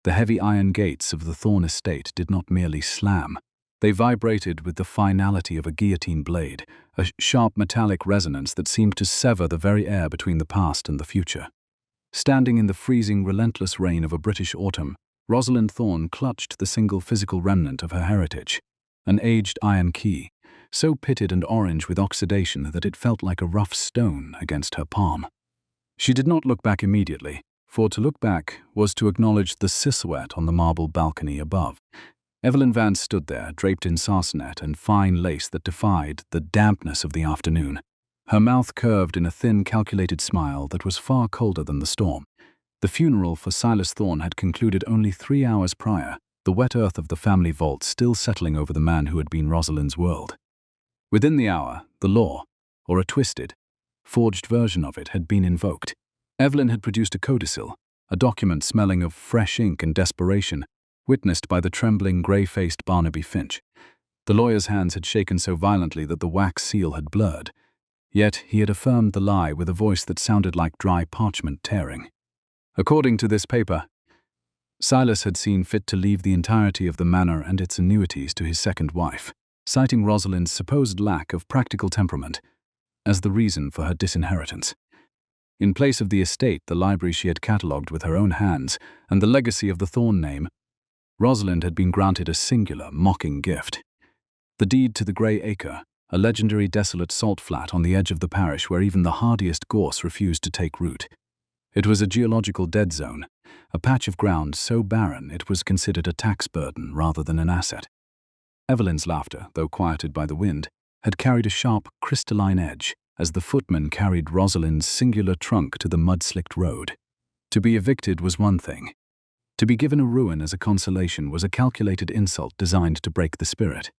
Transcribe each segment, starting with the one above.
The heavy iron gates of the Thorne estate did not merely slam. They vibrated with the finality of a guillotine blade, a sharp metallic resonance that seemed to sever the very air between the past and the future. Standing in the freezing, relentless rain of a British autumn, Rosalind Thorne clutched the single physical remnant of her heritage, an aged iron key, so pitted and orange with oxidation that it felt like a rough stone against her palm. She did not look back immediately, for to look back was to acknowledge the silhouette on the marble balcony above. Evelyn Vance stood there, draped in sarcenet and fine lace that defied the dampness of the afternoon. Her mouth curved in a thin, calculated smile that was far colder than the storm. The funeral for Silas Thorne had concluded only 3 hours prior, the wet earth of the family vault still settling over the man who had been Rosalind's world. Within the hour, the law, or a twisted, forged version of it, had been invoked. Evelyn had produced a codicil, a document smelling of fresh ink and desperation, witnessed by the trembling, grey-faced Barnaby Finch. The lawyer's hands had shaken so violently that the wax seal had blurred, yet he had affirmed the lie with a voice that sounded like dry parchment tearing. According to this paper, Silas had seen fit to leave the entirety of the manor and its annuities to his second wife, citing Rosalind's supposed lack of practical temperament as the reason for her disinheritance. In place of the estate, the library she had catalogued with her own hands, and the legacy of the Thorne name, Rosalind had been granted a singular, mocking gift. The deed to the Grey Acre, a legendary desolate salt flat on the edge of the parish where even the hardiest gorse refused to take root. It was a geological dead zone, a patch of ground so barren it was considered a tax burden rather than an asset. Evelyn's laughter, though quieted by the wind, had carried a sharp, crystalline edge as the footman carried Rosalind's singular trunk to the mud-slicked road. To be evicted was one thing. To be given a ruin as a consolation was a calculated insult designed to break the spirit.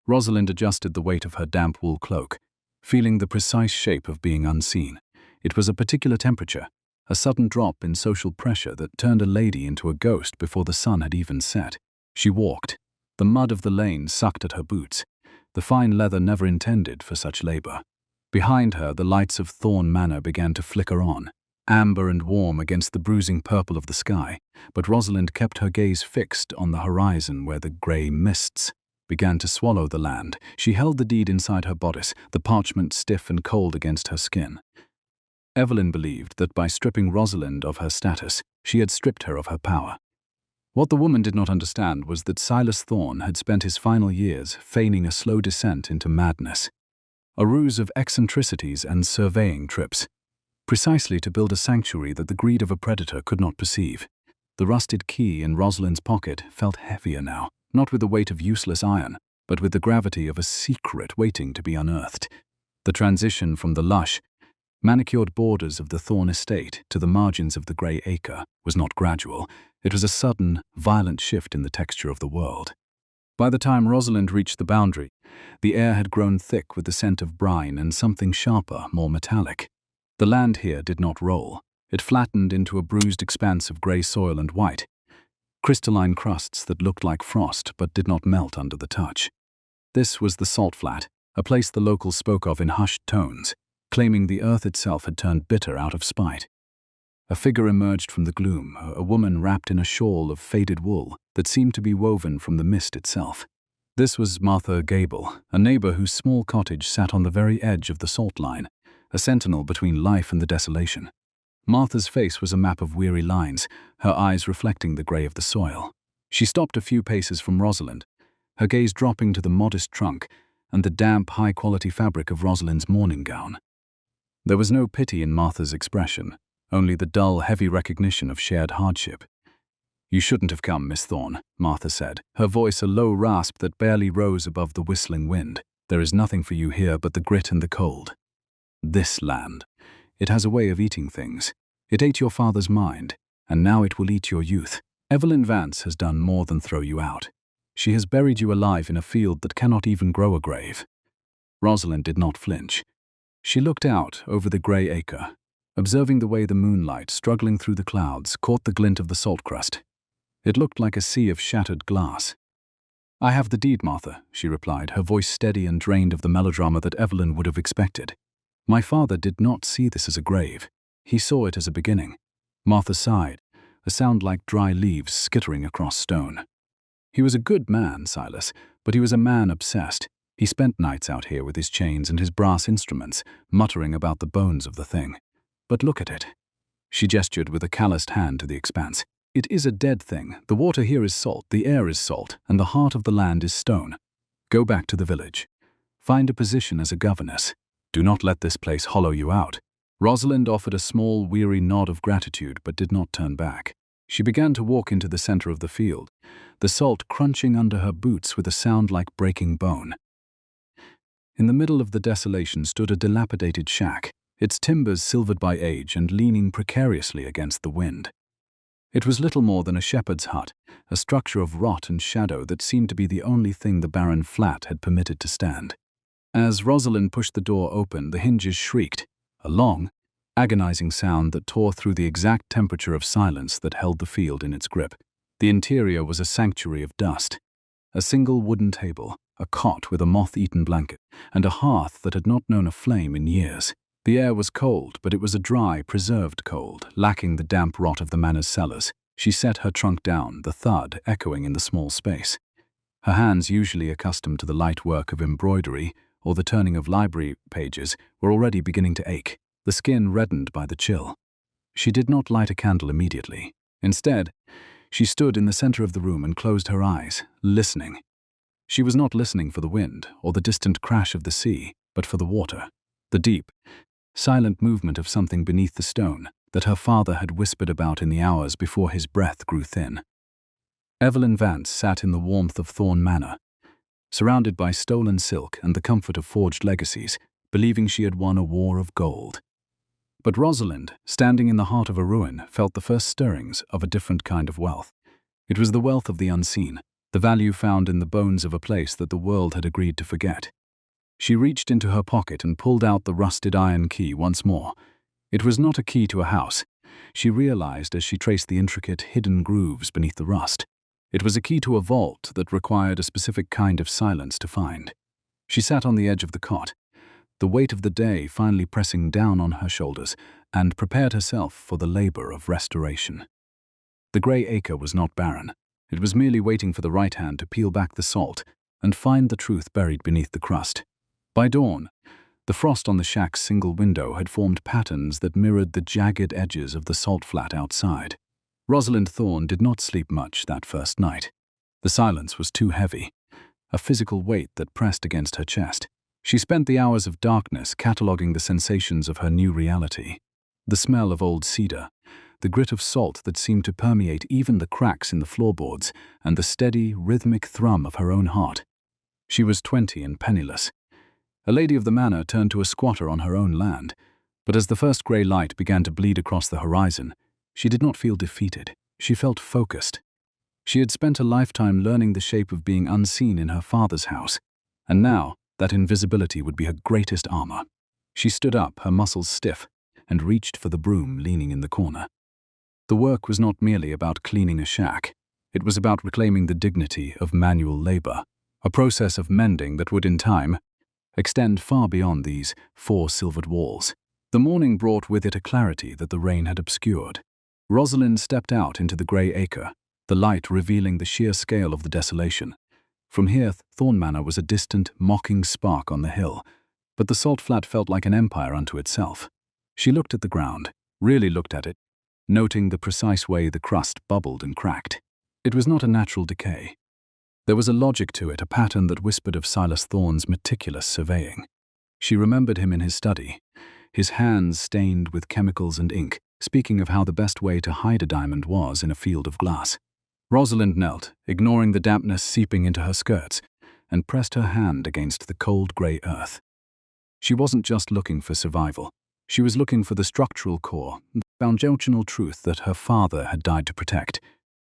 Rosalind adjusted the weight of her damp wool cloak, feeling the precise shape of being unseen. It was a particular temperature, a sudden drop in social pressure that turned a lady into a ghost before the sun had even set. She walked. The mud of the lane sucked at her boots, the fine leather never intended for such labor. Behind her, the lights of Thorne Manor began to flicker on, amber and warm against the bruising purple of the sky, but Rosalind kept her gaze fixed on the horizon where the grey mists began to swallow the land. She held the deed inside her bodice, the parchment stiff and cold against her skin. Evelyn believed that by stripping Rosalind of her status, she had stripped her of her power. What the woman did not understand was that Silas Thorne had spent his final years feigning a slow descent into madness, a ruse of eccentricities and surveying trips, precisely to build a sanctuary that the greed of a predator could not perceive. The rusted key in Rosalind's pocket felt heavier now, not with the weight of useless iron, but with the gravity of a secret waiting to be unearthed. The transition from the lush, manicured borders of the Thorne estate to the margins of the Grey Acre was not gradual. It was a sudden, violent shift in the texture of the world. By the time Rosalind reached the boundary, the air had grown thick with the scent of brine and something sharper, more metallic. The land here did not roll. It flattened into a bruised expanse of grey soil and white, crystalline crusts that looked like frost but did not melt under the touch. This was the salt flat, a place the locals spoke of in hushed tones, claiming the earth itself had turned bitter out of spite. A figure emerged from the gloom, a woman wrapped in a shawl of faded wool that seemed to be woven from the mist itself. This was Martha Gable, a neighbor whose small cottage sat on the very edge of the salt line, a sentinel between life and the desolation. Martha's face was a map of weary lines, her eyes reflecting the grey of the soil. She stopped a few paces from Rosalind, her gaze dropping to the modest trunk and the damp, high-quality fabric of Rosalind's morning gown. There was no pity in Martha's expression, only the dull, heavy recognition of shared hardship. "You shouldn't have come, Miss Thorne," Martha said, her voice a low rasp that barely rose above the whistling wind. "There is nothing for you here but the grit and the cold. This land. It has a way of eating things. It ate your father's mind, and now it will eat your youth. Evelyn Vance has done more than throw you out. She has buried you alive in a field that cannot even grow a grave." Rosalind did not flinch. She looked out over the Grey Acre, observing the way the moonlight, struggling through the clouds, caught the glint of the salt crust. It looked like a sea of shattered glass. "I have the deed, Martha," she replied, her voice steady and drained of the melodrama that Evelyn would have expected. "My father did not see this as a grave. He saw it as a beginning." Martha sighed, a sound like dry leaves skittering across stone. He was a good man, Silas, but he was a man obsessed. He spent nights out here with his chains and his brass instruments, muttering about the bones of the thing. But look at it. She gestured with a calloused hand to the expanse. It is a dead thing. The water here is salt, the air is salt, and the heart of the land is stone. Go back to the village. Find a position as a governess. Do not let this place hollow you out. Rosalind offered a small, weary nod of gratitude but did not turn back. She began to walk into the center of the field, the salt crunching under her boots with a sound like breaking bone. In the middle of the desolation stood a dilapidated shack, its timbers silvered by age and leaning precariously against the wind. It was little more than a shepherd's hut, a structure of rot and shadow that seemed to be the only thing the barren flat had permitted to stand. As Rosalind pushed the door open, the hinges shrieked, a long, agonizing sound that tore through the exact temperature of silence that held the field in its grip. The interior was a sanctuary of dust. A single wooden table, a cot with a moth-eaten blanket, and a hearth that had not known a flame in years. The air was cold, but it was a dry, preserved cold, lacking the damp rot of the manor's cellars. She set her trunk down, the thud echoing in the small space. Her hands, usually accustomed to the light work of embroidery or the turning of library pages, were already beginning to ache, the skin reddened by the chill. She did not light a candle immediately. Instead, she stood in the center of the room and closed her eyes, listening. She was not listening for the wind or the distant crash of the sea, but for the water, the deep, silent movement of something beneath the stone that her father had whispered about in the hours before his breath grew thin. Evelyn Vance sat in the warmth of Thorne Manor, surrounded by stolen silk and the comfort of forged legacies, believing she had won a war of gold. But Rosalind, standing in the heart of a ruin, felt the first stirrings of a different kind of wealth. It was the wealth of the unseen, the value found in the bones of a place that the world had agreed to forget. She reached into her pocket and pulled out the rusted iron key once more. It was not a key to a house, she realized as she traced the intricate, hidden grooves beneath the rust. It was a key to a vault that required a specific kind of silence to find. She sat on the edge of the cot, the weight of the day finally pressing down on her shoulders, and prepared herself for the labor of restoration. The Grey Acre was not barren. It was merely waiting for the right hand to peel back the salt and find the truth buried beneath the crust. By dawn, the frost on the shack's single window had formed patterns that mirrored the jagged edges of the salt flat outside. Rosalind Thorne did not sleep much that first night. The silence was too heavy, a physical weight that pressed against her chest. She spent the hours of darkness cataloging the sensations of her new reality. The smell of old cedar, the grit of salt that seemed to permeate even the cracks in the floorboards, and the steady, rhythmic thrum of her own heart. She was 20 and penniless. A lady of the manor turned to a squatter on her own land, but as the first grey light began to bleed across the horizon, she did not feel defeated. She felt focused. She had spent a lifetime learning the shape of being unseen in her father's house, and now that invisibility would be her greatest armor. She stood up, her muscles stiff, and reached for the broom leaning in the corner. The work was not merely about cleaning a shack. It was about reclaiming the dignity of manual labor, a process of mending that would, in time, extend far beyond these 4 silvered walls. The morning brought with it a clarity that the rain had obscured. Rosalind stepped out into the Grey Acre, the light revealing the sheer scale of the desolation. From here, Thorne Manor was a distant, mocking spark on the hill, but the salt flat felt like an empire unto itself. She looked at the ground, really looked at it, noting the precise way the crust bubbled and cracked. It was not a natural decay. There was a logic to it, a pattern that whispered of Silas Thorne's meticulous surveying. She remembered him in his study, his hands stained with chemicals and ink, speaking of how the best way to hide a diamond was in a field of glass. Rosalind knelt, ignoring the dampness seeping into her skirts, and pressed her hand against the cold grey earth. She wasn't just looking for survival. She was looking for the structural core, the foundational truth that her father had died to protect.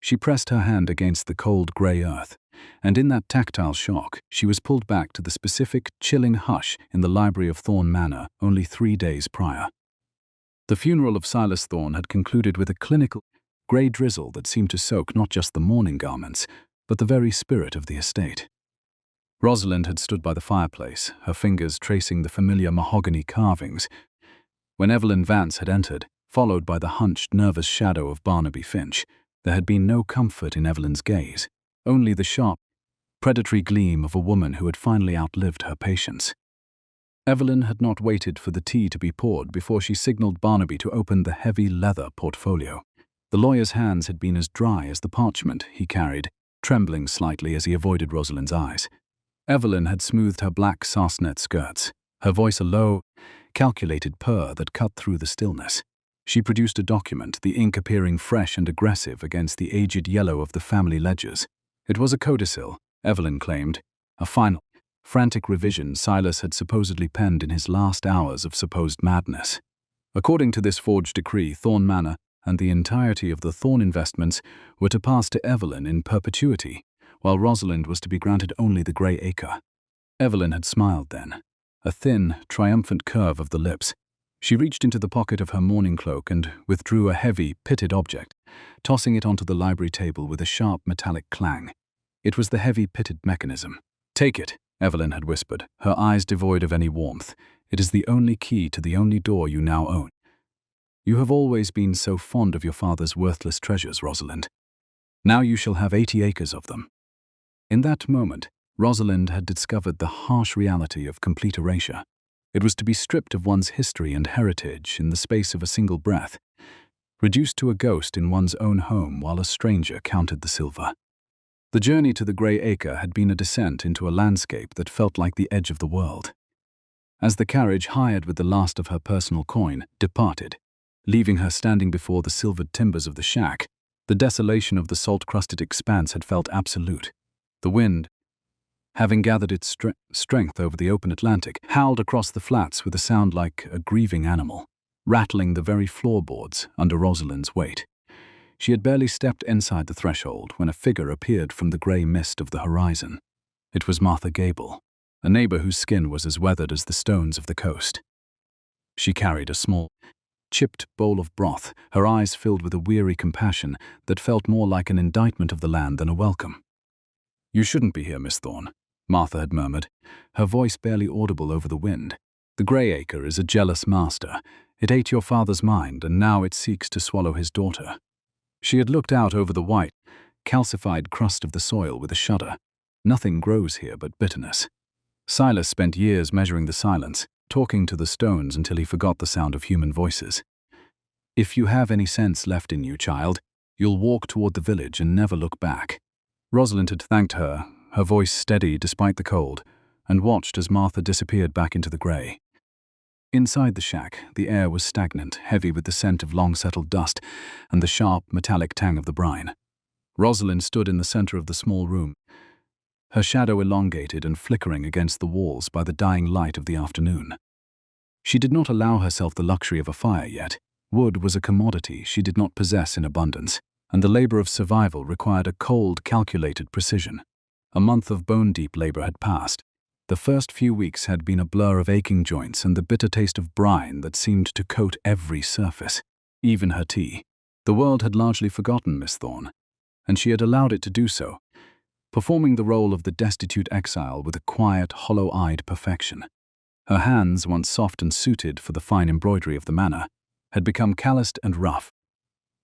She pressed her hand against the cold grey earth, and in that tactile shock, she was pulled back to the specific, chilling hush in the library of Thorne Manor only 3 days prior. The funeral of Silas Thorne had concluded with a clinical, grey drizzle that seemed to soak not just the mourning garments, but the very spirit of the estate. Rosalind had stood by the fireplace, her fingers tracing the familiar mahogany carvings. When Evelyn Vance had entered, followed by the hunched, nervous shadow of Barnaby Finch. There had been no comfort in Evelyn's gaze, only the sharp, predatory gleam of a woman who had finally outlived her patience. Evelyn had not waited for the tea to be poured before she signaled Barnaby to open the heavy leather portfolio. The lawyer's hands had been as dry as the parchment he carried, trembling slightly as he avoided Rosalind's eyes. Evelyn had smoothed her black sarcenet skirts, her voice a low, calculated purr that cut through the stillness. She produced a document, the ink appearing fresh and aggressive against the aged yellow of the family ledgers. It was a codicil, Evelyn claimed, a final, frantic revision Silas had supposedly penned in his last hours of supposed madness. According to this forged decree, Thorne Manor and the entirety of the Thorne investments were to pass to Evelyn in perpetuity, while Rosalind was to be granted only the Grey Acre. Evelyn had smiled then, a thin, triumphant curve of the lips. She reached into the pocket of her mourning cloak and withdrew a heavy, pitted object, tossing it onto the library table with a sharp metallic clang. It was the heavy, pitted mechanism. "Take it," Evelyn had whispered, her eyes devoid of any warmth. "It is the only key to the only door you now own. You have always been so fond of your father's worthless treasures, Rosalind. Now you shall have 80 acres of them." In that moment, Rosalind had discovered the harsh reality of complete erasure. It was to be stripped of one's history and heritage in the space of a single breath, reduced to a ghost in one's own home while a stranger counted the silver. The journey to the Grey Acre had been a descent into a landscape that felt like the edge of the world. As the carriage, hired with the last of her personal coin, departed, leaving her standing before the silvered timbers of the shack, the desolation of the salt-crusted expanse had felt absolute. The wind, having gathered its strength over the open Atlantic, howled across the flats with a sound like a grieving animal, rattling the very floorboards under Rosalind's weight. She had barely stepped inside the threshold when a figure appeared from the grey mist of the horizon. It was Martha Gable, a neighbor whose skin was as weathered as the stones of the coast. She carried a small, chipped bowl of broth, her eyes filled with a weary compassion that felt more like an indictment of the land than a welcome. "You shouldn't be here, Miss Thorne," Martha had murmured, her voice barely audible over the wind. "The Grey Acre is a jealous master. It ate your father's mind, and now it seeks to swallow his daughter." She had looked out over the white, calcified crust of the soil with a shudder. Nothing grows here but bitterness. Silas spent years measuring the silence, talking to the stones until he forgot the sound of human voices. "If you have any sense left in you, child, you'll walk toward the village and never look back." Rosalind had thanked her, her voice steady despite the cold, and watched as Martha disappeared back into the grey. Inside the shack, the air was stagnant, heavy with the scent of long-settled dust and the sharp, metallic tang of the brine. Rosalind stood in the center of the small room, her shadow elongated and flickering against the walls by the dying light of the afternoon. She did not allow herself the luxury of a fire yet. Wood was a commodity she did not possess in abundance, and the labor of survival required a cold, calculated precision. A month of bone-deep labor had passed. The first few weeks had been a blur of aching joints and the bitter taste of brine that seemed to coat every surface, even her tea. The world had largely forgotten Miss Thorne, and she had allowed it to do so, performing the role of the destitute exile with a quiet, hollow-eyed perfection. Her hands, once soft and suited for the fine embroidery of the manor, had become calloused and rough.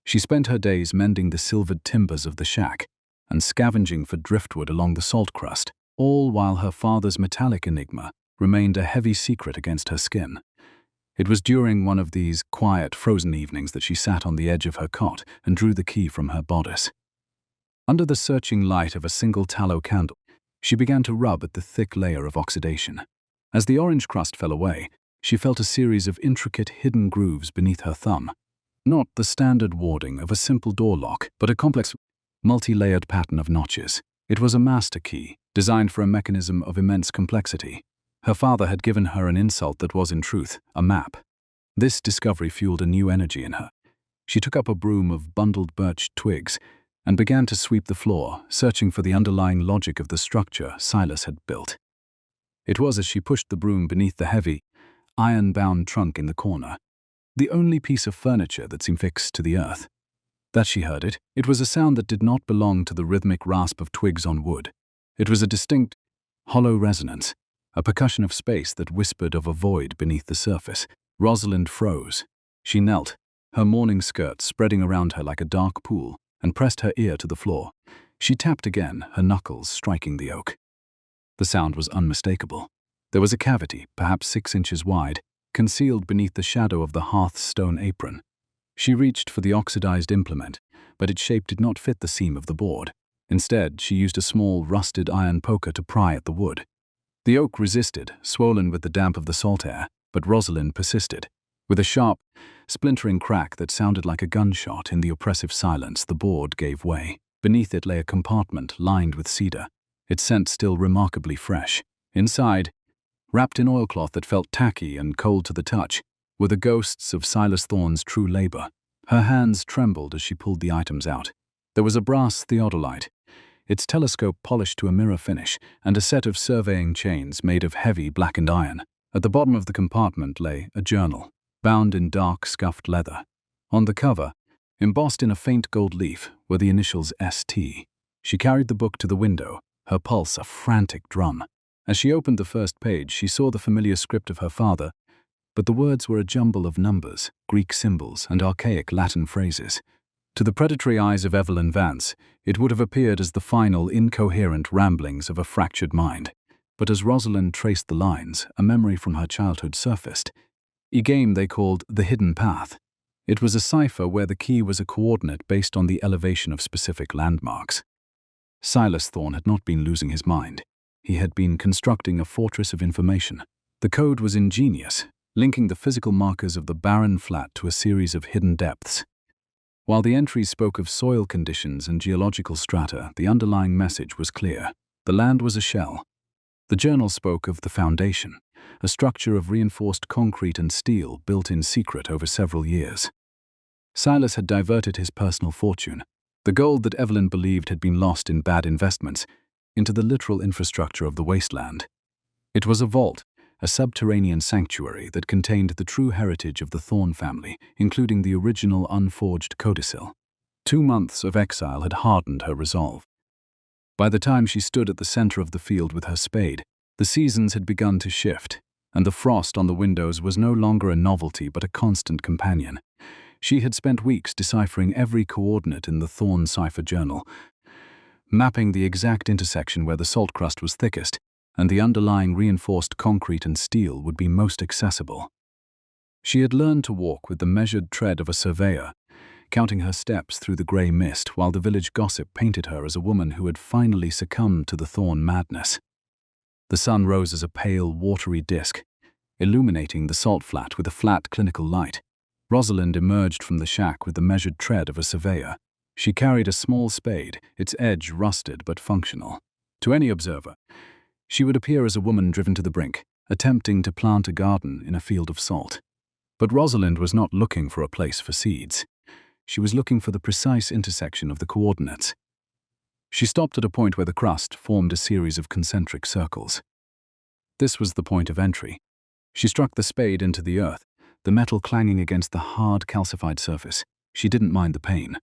She spent her days mending the silvered timbers of the shack and scavenging for driftwood along the salt crust, all while her father's metallic enigma remained a heavy secret against her skin. It was during one of these quiet, frozen evenings that she sat on the edge of her cot and drew the key from her bodice. Under the searching light of a single tallow candle, she began to rub at the thick layer of oxidation. As the orange crust fell away, she felt a series of intricate hidden grooves beneath her thumb. Not the standard warding of a simple door lock, but a complex, multi-layered pattern of notches. It was a master key, designed for a mechanism of immense complexity. Her father had given her an insult that was, in truth, a map. This discovery fueled a new energy in her. She took up a broom of bundled birch twigs and began to sweep the floor, searching for the underlying logic of the structure Silas had built. It was as she pushed the broom beneath the heavy, iron-bound trunk in the corner, the only piece of furniture that seemed fixed to the earth, that she heard it. It was a sound that did not belong to the rhythmic rasp of twigs on wood. It was a distinct, hollow resonance, a percussion of space that whispered of a void beneath the surface. Rosalind froze. She knelt, her morning skirt spreading around her like a dark pool, and pressed her ear to the floor. She tapped again, her knuckles striking the oak. The sound was unmistakable. There was a cavity, perhaps 6 inches wide, concealed beneath the shadow of the hearth's stone apron. She reached for the oxidized implement, but its shape did not fit the seam of the board. Instead, she used a small, rusted iron poker to pry at the wood. The oak resisted, swollen with the damp of the salt air, but Rosalind persisted. With a sharp, splintering crack that sounded like a gunshot in the oppressive silence, the board gave way. Beneath it lay a compartment lined with cedar, its scent still remarkably fresh. Inside, wrapped in oilcloth that felt tacky and cold to the touch, were the ghosts of Silas Thorne's true labor. Her hands trembled as she pulled the items out. There was a brass theodolite, its telescope polished to a mirror finish, and a set of surveying chains made of heavy blackened iron. At the bottom of the compartment lay a journal, bound in dark, scuffed leather. On the cover, embossed in a faint gold leaf, were the initials ST. She carried the book to the window, her pulse a frantic drum. As she opened the first page, she saw the familiar script of her father, but the words were a jumble of numbers, Greek symbols, and archaic Latin phrases. To the predatory eyes of Evelyn Vance, it would have appeared as the final, incoherent ramblings of a fractured mind. But as Rosalind traced the lines, a memory from her childhood surfaced. A game they called the hidden path. It was a cipher where the key was a coordinate based on the elevation of specific landmarks. Silas Thorne had not been losing his mind. He had been constructing a fortress of information. The code was ingenious, linking the physical markers of the barren flat to a series of hidden depths. While the entries spoke of soil conditions and geological strata, the underlying message was clear. The land was a shell. The journal spoke of the foundation, a structure of reinforced concrete and steel built in secret over several years. Silas had diverted his personal fortune, the gold that Evelyn believed had been lost in bad investments, into the literal infrastructure of the wasteland. It was a vault, a subterranean sanctuary that contained the true heritage of the Thorne family, including the original unforged codicil. 2 months of exile had hardened her resolve. By the time she stood at the center of the field with her spade, the seasons had begun to shift, and the frost on the windows was no longer a novelty but a constant companion. She had spent weeks deciphering every coordinate in the Thorne cipher journal, mapping the exact intersection where the salt crust was thickest, and the underlying reinforced concrete and steel would be most accessible. She had learned to walk with the measured tread of a surveyor, counting her steps through the grey mist while the village gossip painted her as a woman who had finally succumbed to the Thorne madness. The sun rose as a pale, watery disk, illuminating the salt flat with a flat, clinical light. Rosalind emerged from the shack with the measured tread of a surveyor. She carried a small spade, its edge rusted but functional. To any observer, she would appear as a woman driven to the brink, attempting to plant a garden in a field of salt. But Rosalind was not looking for a place for seeds. She was looking for the precise intersection of the coordinates. She stopped at a point where the crust formed a series of concentric circles. This was the point of entry. She struck the spade into the earth, the metal clanging against the hard, calcified surface. She didn't mind the pain.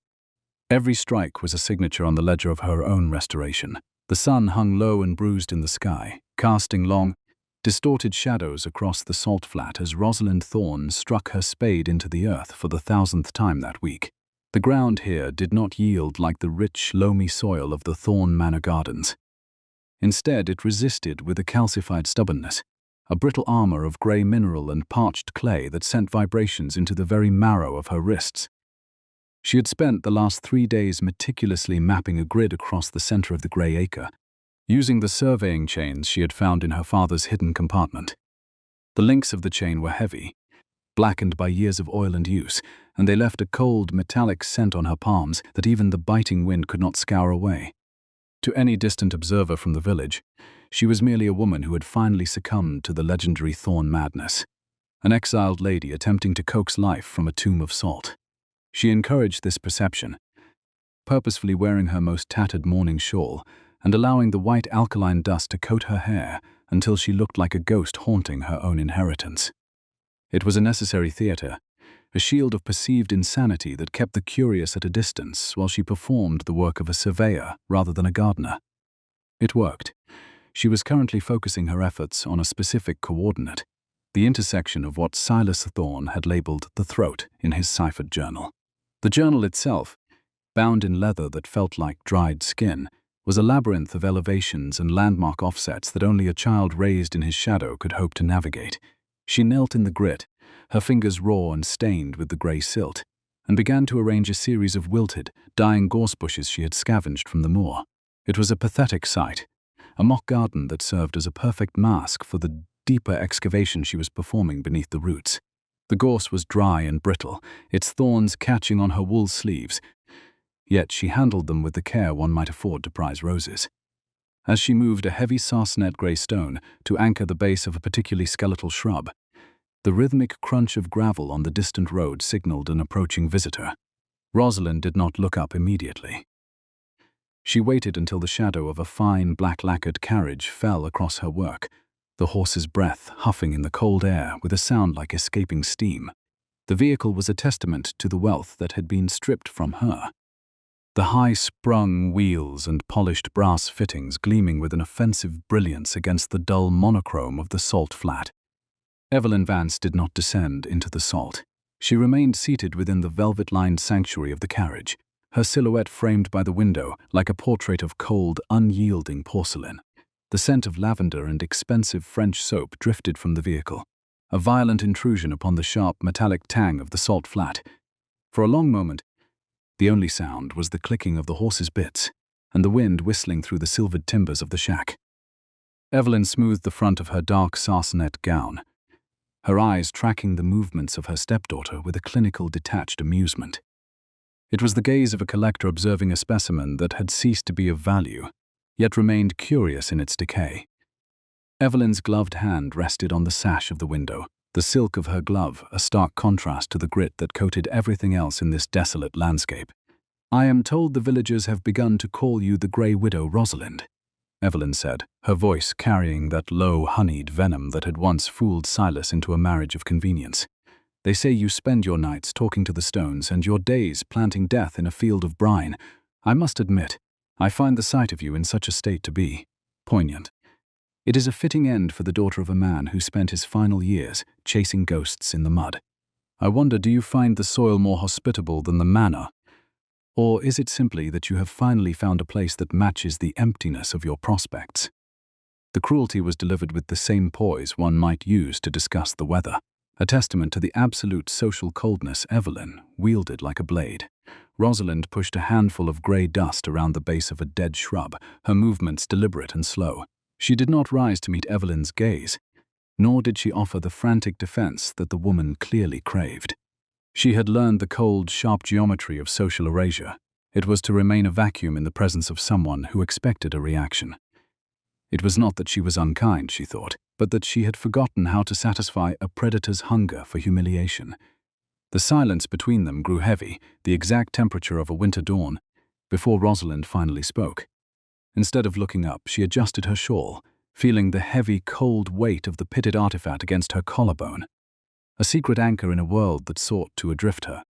Every strike was a signature on the ledger of her own restoration. The sun hung low and bruised in the sky, casting long, distorted shadows across the salt flat as Rosalind Thorne struck her spade into the earth for the 1,000th time that week. The ground here did not yield like the rich, loamy soil of the Thorne Manor gardens. Instead, it resisted with a calcified stubbornness, a brittle armor of grey mineral and parched clay that sent vibrations into the very marrow of her wrists. She had spent the last 3 days meticulously mapping a grid across the center of the Grey Acre, using the surveying chains she had found in her father's hidden compartment. The links of the chain were heavy, blackened by years of oil and use, and they left a cold, metallic scent on her palms that even the biting wind could not scour away. To any distant observer from the village, she was merely a woman who had finally succumbed to the legendary Thorne madness, an exiled lady attempting to coax life from a tomb of salt. She encouraged this perception, purposefully wearing her most tattered mourning shawl and allowing the white alkaline dust to coat her hair until she looked like a ghost haunting her own inheritance. It was a necessary theater, a shield of perceived insanity that kept the curious at a distance while she performed the work of a surveyor rather than a gardener. It worked. She was currently focusing her efforts on a specific coordinate, the intersection of what Silas Thorne had labeled the throat in his ciphered journal. The journal itself, bound in leather that felt like dried skin, was a labyrinth of elevations and landmark offsets that only a child raised in his shadow could hope to navigate. She knelt in the grit, her fingers raw and stained with the grey silt, and began to arrange a series of wilted, dying gorse bushes she had scavenged from the moor. It was a pathetic sight, a mock garden that served as a perfect mask for the deeper excavation she was performing beneath the roots. The gorse was dry and brittle, its thorns catching on her wool sleeves, yet she handled them with the care one might afford to prize roses. As she moved a heavy sarsenet grey stone to anchor the base of a particularly skeletal shrub, the rhythmic crunch of gravel on the distant road signaled an approaching visitor. Rosalind did not look up immediately. She waited until the shadow of a fine black-lacquered carriage fell across her work, the horse's breath huffing in the cold air with a sound like escaping steam. The vehicle was a testament to the wealth that had been stripped from her. The high-sprung wheels and polished brass fittings gleaming with an offensive brilliance against the dull monochrome of the salt flat. Evelyn Vance did not descend into the salt. She remained seated within the velvet-lined sanctuary of the carriage, her silhouette framed by the window like a portrait of cold, unyielding porcelain. The scent of lavender and expensive French soap drifted from the vehicle, a violent intrusion upon the sharp, metallic tang of the salt flat. For a long moment, the only sound was the clicking of the horse's bits and the wind whistling through the silvered timbers of the shack. Evelyn smoothed the front of her dark sarsenet gown, her eyes tracking the movements of her stepdaughter with a clinical, detached amusement. It was the gaze of a collector observing a specimen that had ceased to be of value, yet remained curious in its decay. Evelyn's gloved hand rested on the sash of the window, the silk of her glove a stark contrast to the grit that coated everything else in this desolate landscape. "I am told the villagers have begun to call you the Grey Widow, Rosalind," Evelyn said, her voice carrying that low, honeyed venom that had once fooled Silas into a marriage of convenience. "They say you spend your nights talking to the stones and your days planting death in a field of brine. I must admit, I find the sight of you in such a state to be poignant. It is a fitting end for the daughter of a man who spent his final years chasing ghosts in the mud. I wonder, do you find the soil more hospitable than the manor? Or is it simply that you have finally found a place that matches the emptiness of your prospects?" The cruelty was delivered with the same poise one might use to discuss the weather, a testament to the absolute social coldness Evelyn wielded like a blade. Rosalind pushed a handful of grey dust around the base of a dead shrub, her movements deliberate and slow. She did not rise to meet Evelyn's gaze, nor did she offer the frantic defense that the woman clearly craved. She had learned the cold, sharp geometry of social erasure. It was to remain a vacuum in the presence of someone who expected a reaction. It was not that she was unkind, she thought, but that she had forgotten how to satisfy a predator's hunger for humiliation. The silence between them grew heavy, the exact temperature of a winter dawn, before Rosalind finally spoke. Instead of looking up, she adjusted her shawl, feeling the heavy, cold weight of the pitted artifact against her collarbone. A secret anchor in a world that sought to adrift her.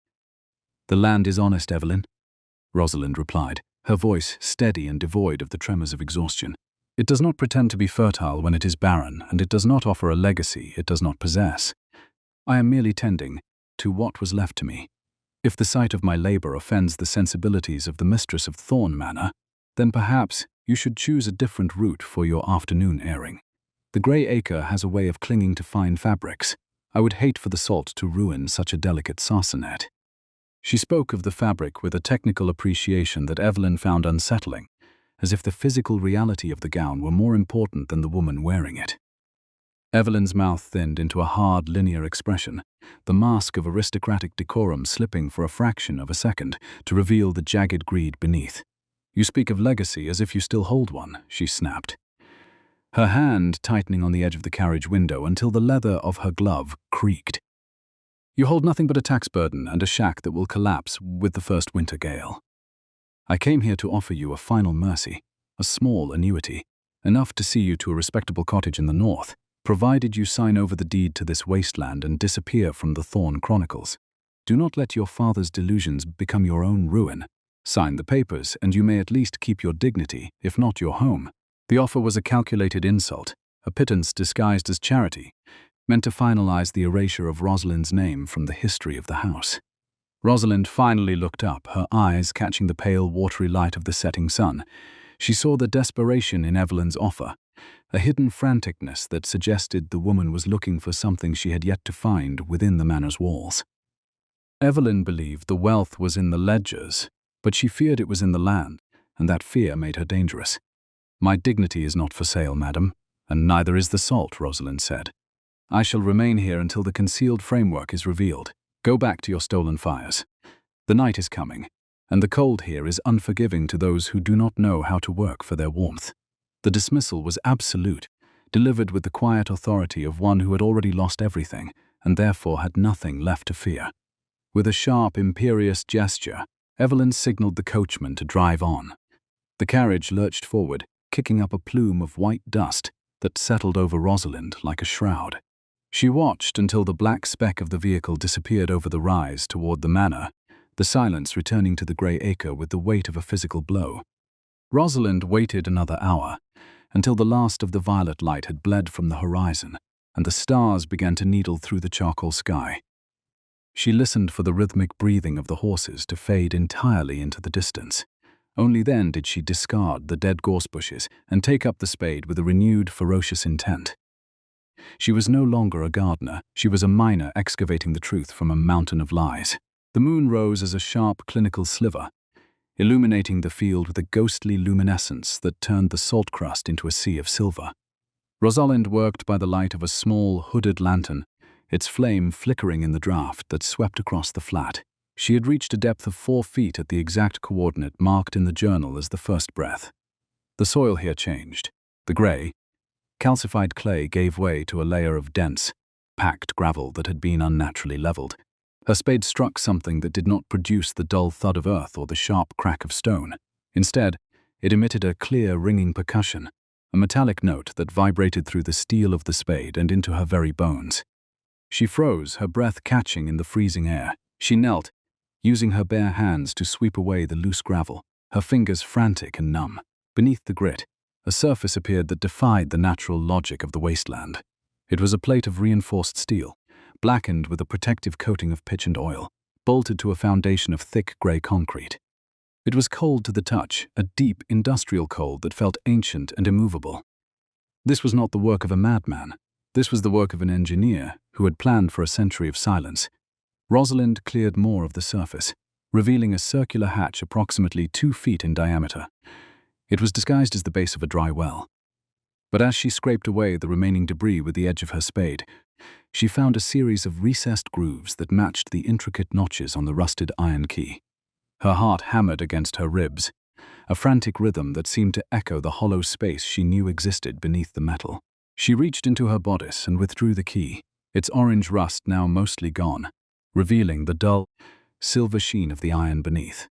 "The land is honest, Evelyn," Rosalind replied, her voice steady and devoid of the tremors of exhaustion. "It does not pretend to be fertile when it is barren, and it does not offer a legacy it does not possess. I am merely tending to what was left to me. If the sight of my labor offends the sensibilities of the mistress of Thorne Manor, then perhaps you should choose a different route for your afternoon airing. The Grey Acre has a way of clinging to fine fabrics. I would hate for the salt to ruin such a delicate sarsenet." She spoke of the fabric with a technical appreciation that Evelyn found unsettling, as if the physical reality of the gown were more important than the woman wearing it. Evelyn's mouth thinned into a hard, linear expression, the mask of aristocratic decorum slipping for a fraction of a second to reveal the jagged greed beneath. "You speak of legacy as if you still hold one," she snapped, her hand tightening on the edge of the carriage window until the leather of her glove creaked. "You hold nothing but a tax burden and a shack that will collapse with the first winter gale. I came here to offer you a final mercy, a small annuity, enough to see you to a respectable cottage in the north, provided you sign over the deed to this wasteland and disappear from the Thorne Chronicles. Do not let your father's delusions become your own ruin. Sign the papers, and you may at least keep your dignity, if not your home." The offer was a calculated insult, a pittance disguised as charity, meant to finalize the erasure of Rosalind's name from the history of the house. Rosalind finally looked up, her eyes catching the pale, watery light of the setting sun. She saw the desperation in Evelyn's offer, a hidden franticness that suggested the woman was looking for something she had yet to find within the manor's walls. Evelyn believed the wealth was in the ledgers, but she feared it was in the land, and that fear made her dangerous. "My dignity is not for sale, madam, and neither is the salt," Rosalind said. "I shall remain here until the concealed framework is revealed. Go back to your stolen fires. The night is coming, and the cold here is unforgiving to those who do not know how to work for their warmth." The dismissal was absolute, delivered with the quiet authority of one who had already lost everything, and therefore had nothing left to fear. With a sharp, imperious gesture, Evelyn signaled the coachman to drive on. The carriage lurched forward, kicking up a plume of white dust that settled over Rosalind like a shroud. She watched until the black speck of the vehicle disappeared over the rise toward the manor, the silence returning to the Grey Acre with the weight of a physical blow. Rosalind waited another hour, until the last of the violet light had bled from the horizon, and the stars began to needle through the charcoal sky. She listened for the rhythmic breathing of the horses to fade entirely into the distance. Only then did she discard the dead gorse bushes and take up the spade with a renewed, ferocious intent. She was no longer a gardener, she was a miner excavating the truth from a mountain of lies. The moon rose as a sharp, clinical sliver, illuminating the field with a ghostly luminescence that turned the salt crust into a sea of silver. Rosalind worked by the light of a small, hooded lantern, its flame flickering in the draught that swept across the flat. She had reached a depth of 4 feet at the exact coordinate marked in the journal as the first breath. The soil here changed. The grey, calcified clay gave way to a layer of dense, packed gravel that had been unnaturally leveled. Her spade struck something that did not produce the dull thud of earth or the sharp crack of stone. Instead, it emitted a clear, ringing percussion, a metallic note that vibrated through the steel of the spade and into her very bones. She froze, her breath catching in the freezing air. She knelt, using her bare hands to sweep away the loose gravel, her fingers frantic and numb. Beneath the grit, a surface appeared that defied the natural logic of the wasteland. It was a plate of reinforced steel, blackened with a protective coating of pitch and oil, bolted to a foundation of thick grey concrete. It was cold to the touch, a deep industrial cold that felt ancient and immovable. This was not the work of a madman. This was the work of an engineer who had planned for a century of silence. Rosalind cleared more of the surface, revealing a circular hatch approximately 2 feet in diameter. It was disguised as the base of a dry well. But as she scraped away the remaining debris with the edge of her spade, she found a series of recessed grooves that matched the intricate notches on the rusted iron key. Her heart hammered against her ribs, a frantic rhythm that seemed to echo the hollow space she knew existed beneath the metal. She reached into her bodice and withdrew the key, its orange rust now mostly gone, revealing the dull, silver sheen of the iron beneath.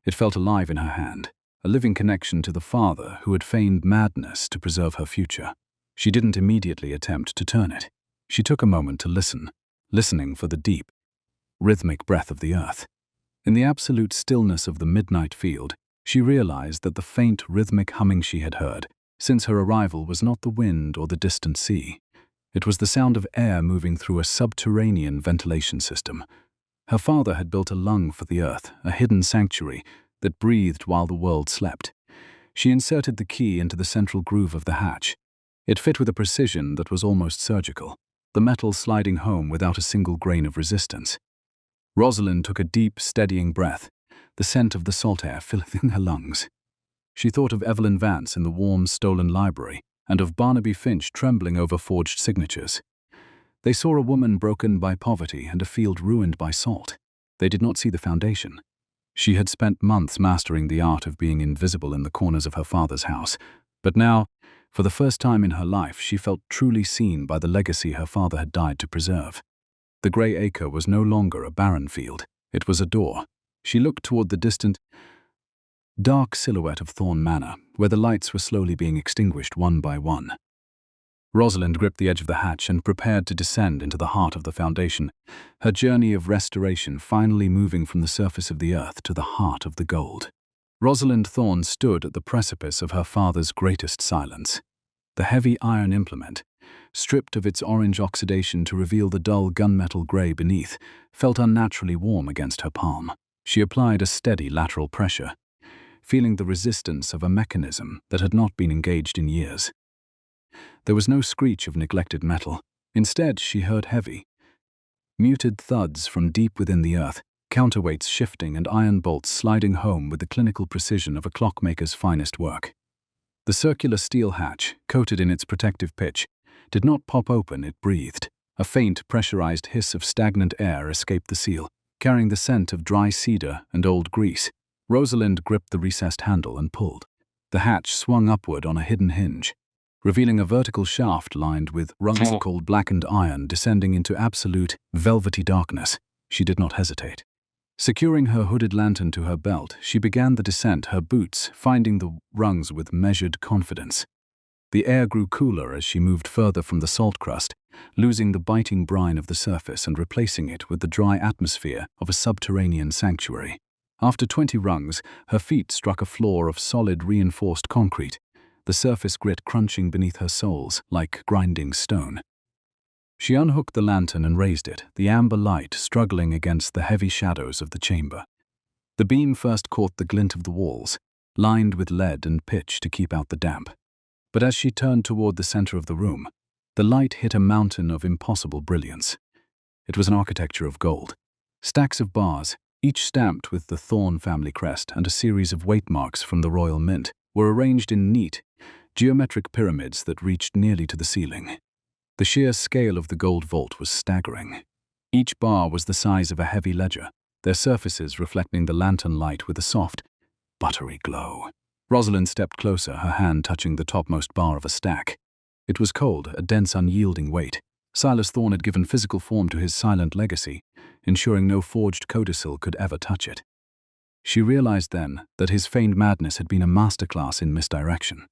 It felt alive in her hand, a living connection to the father who had feigned madness to preserve her future. She didn't immediately attempt to turn it. She took a moment to listen, listening for the deep, rhythmic breath of the earth. In the absolute stillness of the midnight field, she realized that the faint, rhythmic humming she had heard since her arrival was not the wind or the distant sea. It was the sound of air moving through a subterranean ventilation system. Her father had built a lung for the earth, a hidden sanctuary that breathed while the world slept. She inserted the key into the central groove of the hatch. It fit with a precision that was almost surgical, the metal sliding home without a single grain of resistance. Rosalind took a deep, steadying breath, the scent of the salt air filling her lungs. She thought of Evelyn Vance in the warm, stolen library, and of Barnaby Finch trembling over forged signatures. They saw a woman broken by poverty and a field ruined by salt. They did not see the foundation. She had spent months mastering the art of being invisible in the corners of her father's house, but now, for the first time in her life, she felt truly seen by the legacy her father had died to preserve. The Grey Acre was no longer a barren field. It was a door. She looked toward the distant, dark silhouette of Thorne Manor, where the lights were slowly being extinguished one by one. Rosalind gripped the edge of the hatch and prepared to descend into the heart of the foundation, her journey of restoration finally moving from the surface of the earth to the heart of the gold. Rosalind Thorne stood at the precipice of her father's greatest silence. The heavy iron implement, stripped of its orange oxidation to reveal the dull gunmetal grey beneath, felt unnaturally warm against her palm. She applied a steady lateral pressure, feeling the resistance of a mechanism that had not been engaged in years. There was no screech of neglected metal. Instead, she heard heavy, muted thuds from deep within the earth, counterweights shifting and iron bolts sliding home with the clinical precision of a clockmaker's finest work. The circular steel hatch, coated in its protective pitch, did not pop open, it breathed. A faint, pressurized hiss of stagnant air escaped the seal, carrying the scent of dry cedar and old grease. Rosalind gripped the recessed handle and pulled. The hatch swung upward on a hidden hinge, revealing a vertical shaft lined with rungs of cold blackened iron descending into absolute, velvety darkness. She did not hesitate. Securing her hooded lantern to her belt, she began the descent, her boots finding the rungs with measured confidence. The air grew cooler as she moved further from the salt crust, losing the biting brine of the surface and replacing it with the dry atmosphere of a subterranean sanctuary. After 20 rungs, her feet struck a floor of solid reinforced concrete, the surface grit crunching beneath her soles like grinding stone. She unhooked the lantern and raised it, the amber light struggling against the heavy shadows of the chamber. The beam first caught the glint of the walls, lined with lead and pitch to keep out the damp. But as she turned toward the center of the room, the light hit a mountain of impossible brilliance. It was an architecture of gold. Stacks of bars, each stamped with the Thorne family crest and a series of weight marks from the Royal Mint, were arranged in neat, geometric pyramids that reached nearly to the ceiling. The sheer scale of the gold vault was staggering. Each bar was the size of a heavy ledger, their surfaces reflecting the lantern light with a soft, buttery glow. Rosalind stepped closer, her hand touching the topmost bar of a stack. It was cold, a dense, unyielding weight. Silas Thorne had given physical form to his silent legacy, ensuring no forged codicil could ever touch it. She realized then that his feigned madness had been a masterclass in misdirection.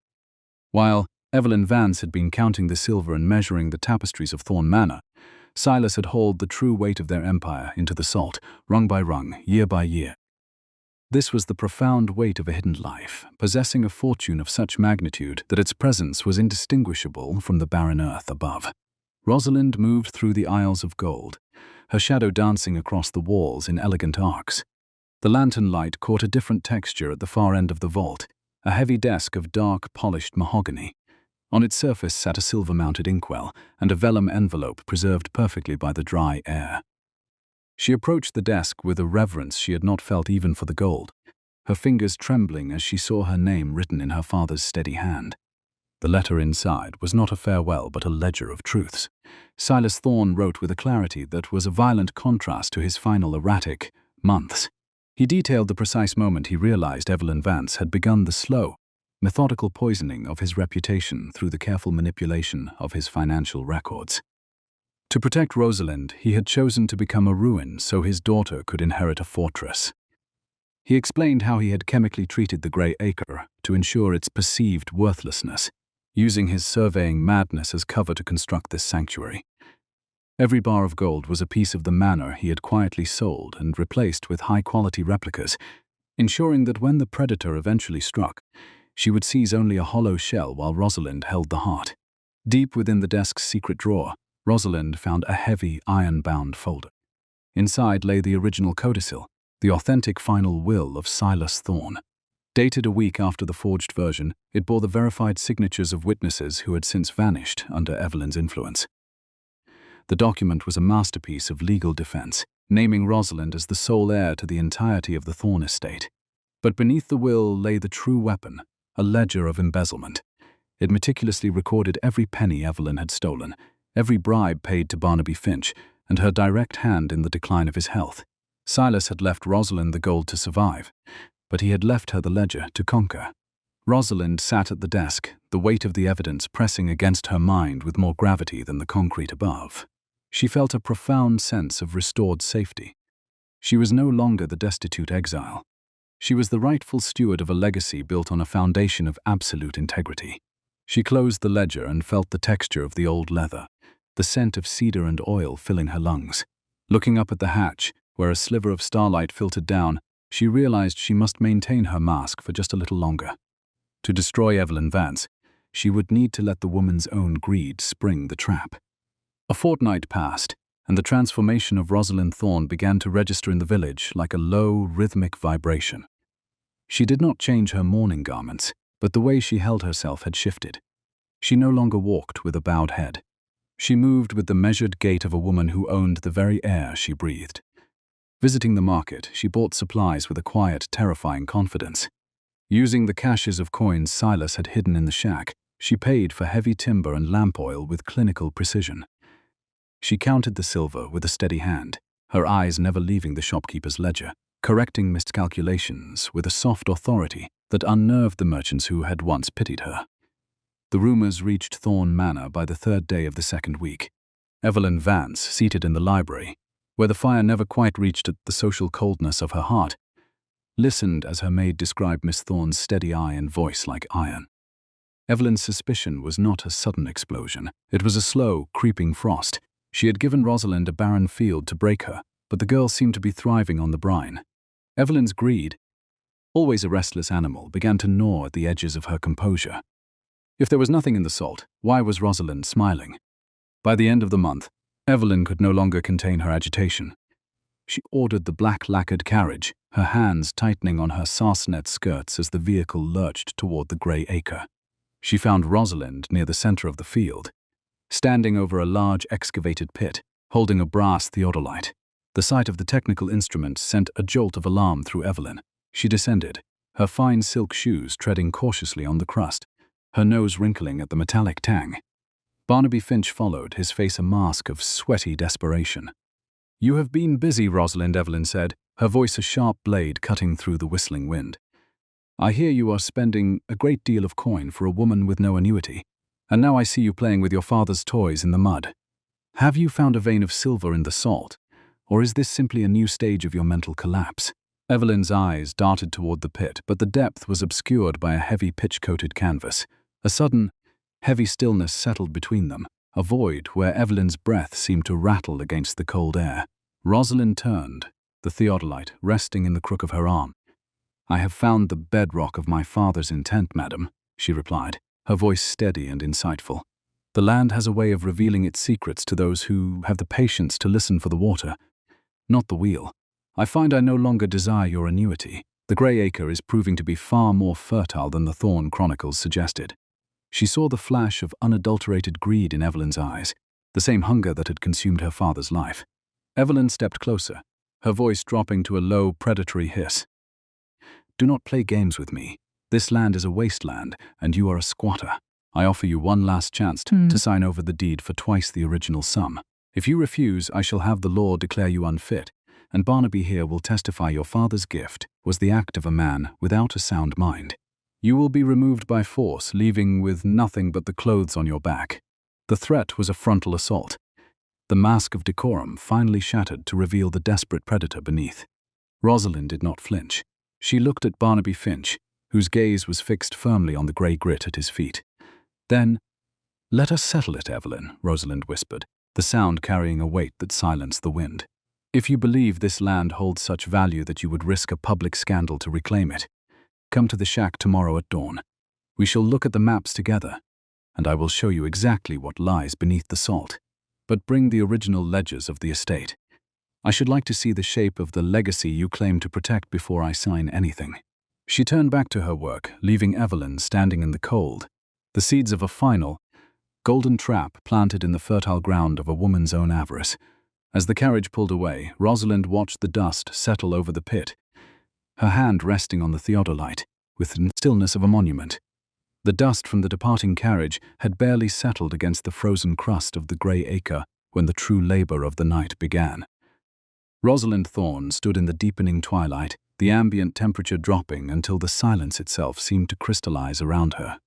While Evelyn Vance had been counting the silver and measuring the tapestries of Thorne Manor, Silas had hauled the true weight of their empire into the salt, rung by rung, year by year. This was the profound weight of a hidden life, possessing a fortune of such magnitude that its presence was indistinguishable from the barren earth above. Rosalind moved through the aisles of gold, her shadow dancing across the walls in elegant arcs. The lantern light caught a different texture at the far end of the vault, a heavy desk of dark, polished mahogany. On its surface sat a silver-mounted inkwell and a vellum envelope preserved perfectly by the dry air. She approached the desk with a reverence she had not felt even for the gold, her fingers trembling as she saw her name written in her father's steady hand. The letter inside was not a farewell but a ledger of truths. Silas Thorne wrote with a clarity that was a violent contrast to his final erratic months. He detailed the precise moment he realized Evelyn Vance had begun the slow, methodical poisoning of his reputation through the careful manipulation of his financial records. To protect Rosalind, he had chosen to become a ruin so his daughter could inherit a fortress. He explained how he had chemically treated the Grey Acre to ensure its perceived worthlessness, using his surveying madness as cover to construct this sanctuary. Every bar of gold was a piece of the manor he had quietly sold and replaced with high-quality replicas, ensuring that when the predator eventually struck, she would seize only a hollow shell while Rosalind held the heart. Deep within the desk's secret drawer, Rosalind found a heavy, iron-bound folder. Inside lay the original codicil, the authentic final will of Silas Thorne. Dated a week after the forged version, it bore the verified signatures of witnesses who had since vanished under Evelyn's influence. The document was a masterpiece of legal defense, naming Rosalind as the sole heir to the entirety of the Thorne estate. But beneath the will lay the true weapon, a ledger of embezzlement. It meticulously recorded every penny Evelyn had stolen, every bribe paid to Barnaby Finch, and her direct hand in the decline of his health. Silas had left Rosalind the gold to survive, but he had left her the ledger to conquer. Rosalind sat at the desk, the weight of the evidence pressing against her mind with more gravity than the concrete above. She felt a profound sense of restored safety. She was no longer the destitute exile. She was the rightful steward of a legacy built on a foundation of absolute integrity. She closed the ledger and felt the texture of the old leather, the scent of cedar and oil filling her lungs. Looking up at the hatch, where a sliver of starlight filtered down, she realized she must maintain her mask for just a little longer. To destroy Evelyn Vance, she would need to let the woman's own greed spring the trap. A fortnight passed, and the transformation of Rosalind Thorne began to register in the village like a low, rhythmic vibration. She did not change her mourning garments, but the way she held herself had shifted. She no longer walked with a bowed head. She moved with the measured gait of a woman who owned the very air she breathed. Visiting the market, she bought supplies with a quiet, terrifying confidence. Using the caches of coins Silas had hidden in the shack, she paid for heavy timber and lamp oil with clinical precision. She counted the silver with a steady hand, her eyes never leaving the shopkeeper's ledger, correcting miscalculations with a soft authority that unnerved the merchants who had once pitied her. The rumors reached Thorne Manor by the third day of the second week. Evelyn Vance, seated in the library, where the fire never quite reached the social coldness of her heart, listened as her maid described Miss Thorne's steady eye and voice like iron. Evelyn's suspicion was not a sudden explosion. It was a slow, creeping frost. She had given Rosalind a barren field to break her, but the girl seemed to be thriving on the brine. Evelyn's greed, always a restless animal, began to gnaw at the edges of her composure. If there was nothing in the salt, why was Rosalind smiling? By the end of the month, Evelyn could no longer contain her agitation. She ordered the black lacquered carriage, her hands tightening on her sarcenet skirts as the vehicle lurched toward the Grey Acre. She found Rosalind near the center of the field, standing over a large excavated pit, holding a brass theodolite. The sight of the technical instrument sent a jolt of alarm through Evelyn. She descended, her fine silk shoes treading cautiously on the crust, her nose wrinkling at the metallic tang. Barnaby Finch followed, his face a mask of sweaty desperation. "You have been busy, Rosalind," Evelyn said, her voice a sharp blade cutting through the whistling wind. "I hear you are spending a great deal of coin for a woman with no annuity, and now I see you playing with your father's toys in the mud. Have you found a vein of silver in the salt, or is this simply a new stage of your mental collapse?" Evelyn's eyes darted toward the pit, but the depth was obscured by a heavy pitch-coated canvas. A sudden, heavy stillness settled between them, a void where Evelyn's breath seemed to rattle against the cold air. Rosalind turned, the theodolite resting in the crook of her arm. "I have found the bedrock of my father's intent, madam," she replied, her voice steady and insightful. "The land has a way of revealing its secrets to those who have the patience to listen for the water, not the wheel. I find I no longer desire your annuity. The Grey Acre is proving to be far more fertile than the Thorne chronicles suggested." She saw the flash of unadulterated greed in Evelyn's eyes, the same hunger that had consumed her father's life. Evelyn stepped closer, her voice dropping to a low, predatory hiss. "Do not play games with me. This land is a wasteland, and you are a squatter. I offer you one last chance to sign over the deed for twice the original sum. If you refuse, I shall have the law declare you unfit, and Barnaby here will testify your father's gift was the act of a man without a sound mind. You will be removed by force, leaving with nothing but the clothes on your back." The threat was a frontal assault. The mask of decorum finally shattered to reveal the desperate predator beneath. Rosalind did not flinch. She looked at Barnaby Finch, whose gaze was fixed firmly on the grey grit at his feet. Then, "Let us settle it, Evelyn," Rosalind whispered, the sound carrying a weight that silenced the wind. "If you believe this land holds such value that you would risk a public scandal to reclaim it, come to the shack tomorrow at dawn. We shall look at the maps together, and I will show you exactly what lies beneath the salt. But bring the original ledgers of the estate. I should like to see the shape of the legacy you claim to protect before I sign anything." She turned back to her work, leaving Evelyn standing in the cold, the seeds of a final, golden trap planted in the fertile ground of a woman's own avarice. As the carriage pulled away, Rosalind watched the dust settle over the pit, her hand resting on the theodolite, with the stillness of a monument. The dust from the departing carriage had barely settled against the frozen crust of the Grey Acre when the true labor of the night began. Rosalind Thorne stood in the deepening twilight, the ambient temperature dropping until the silence itself seemed to crystallize around her.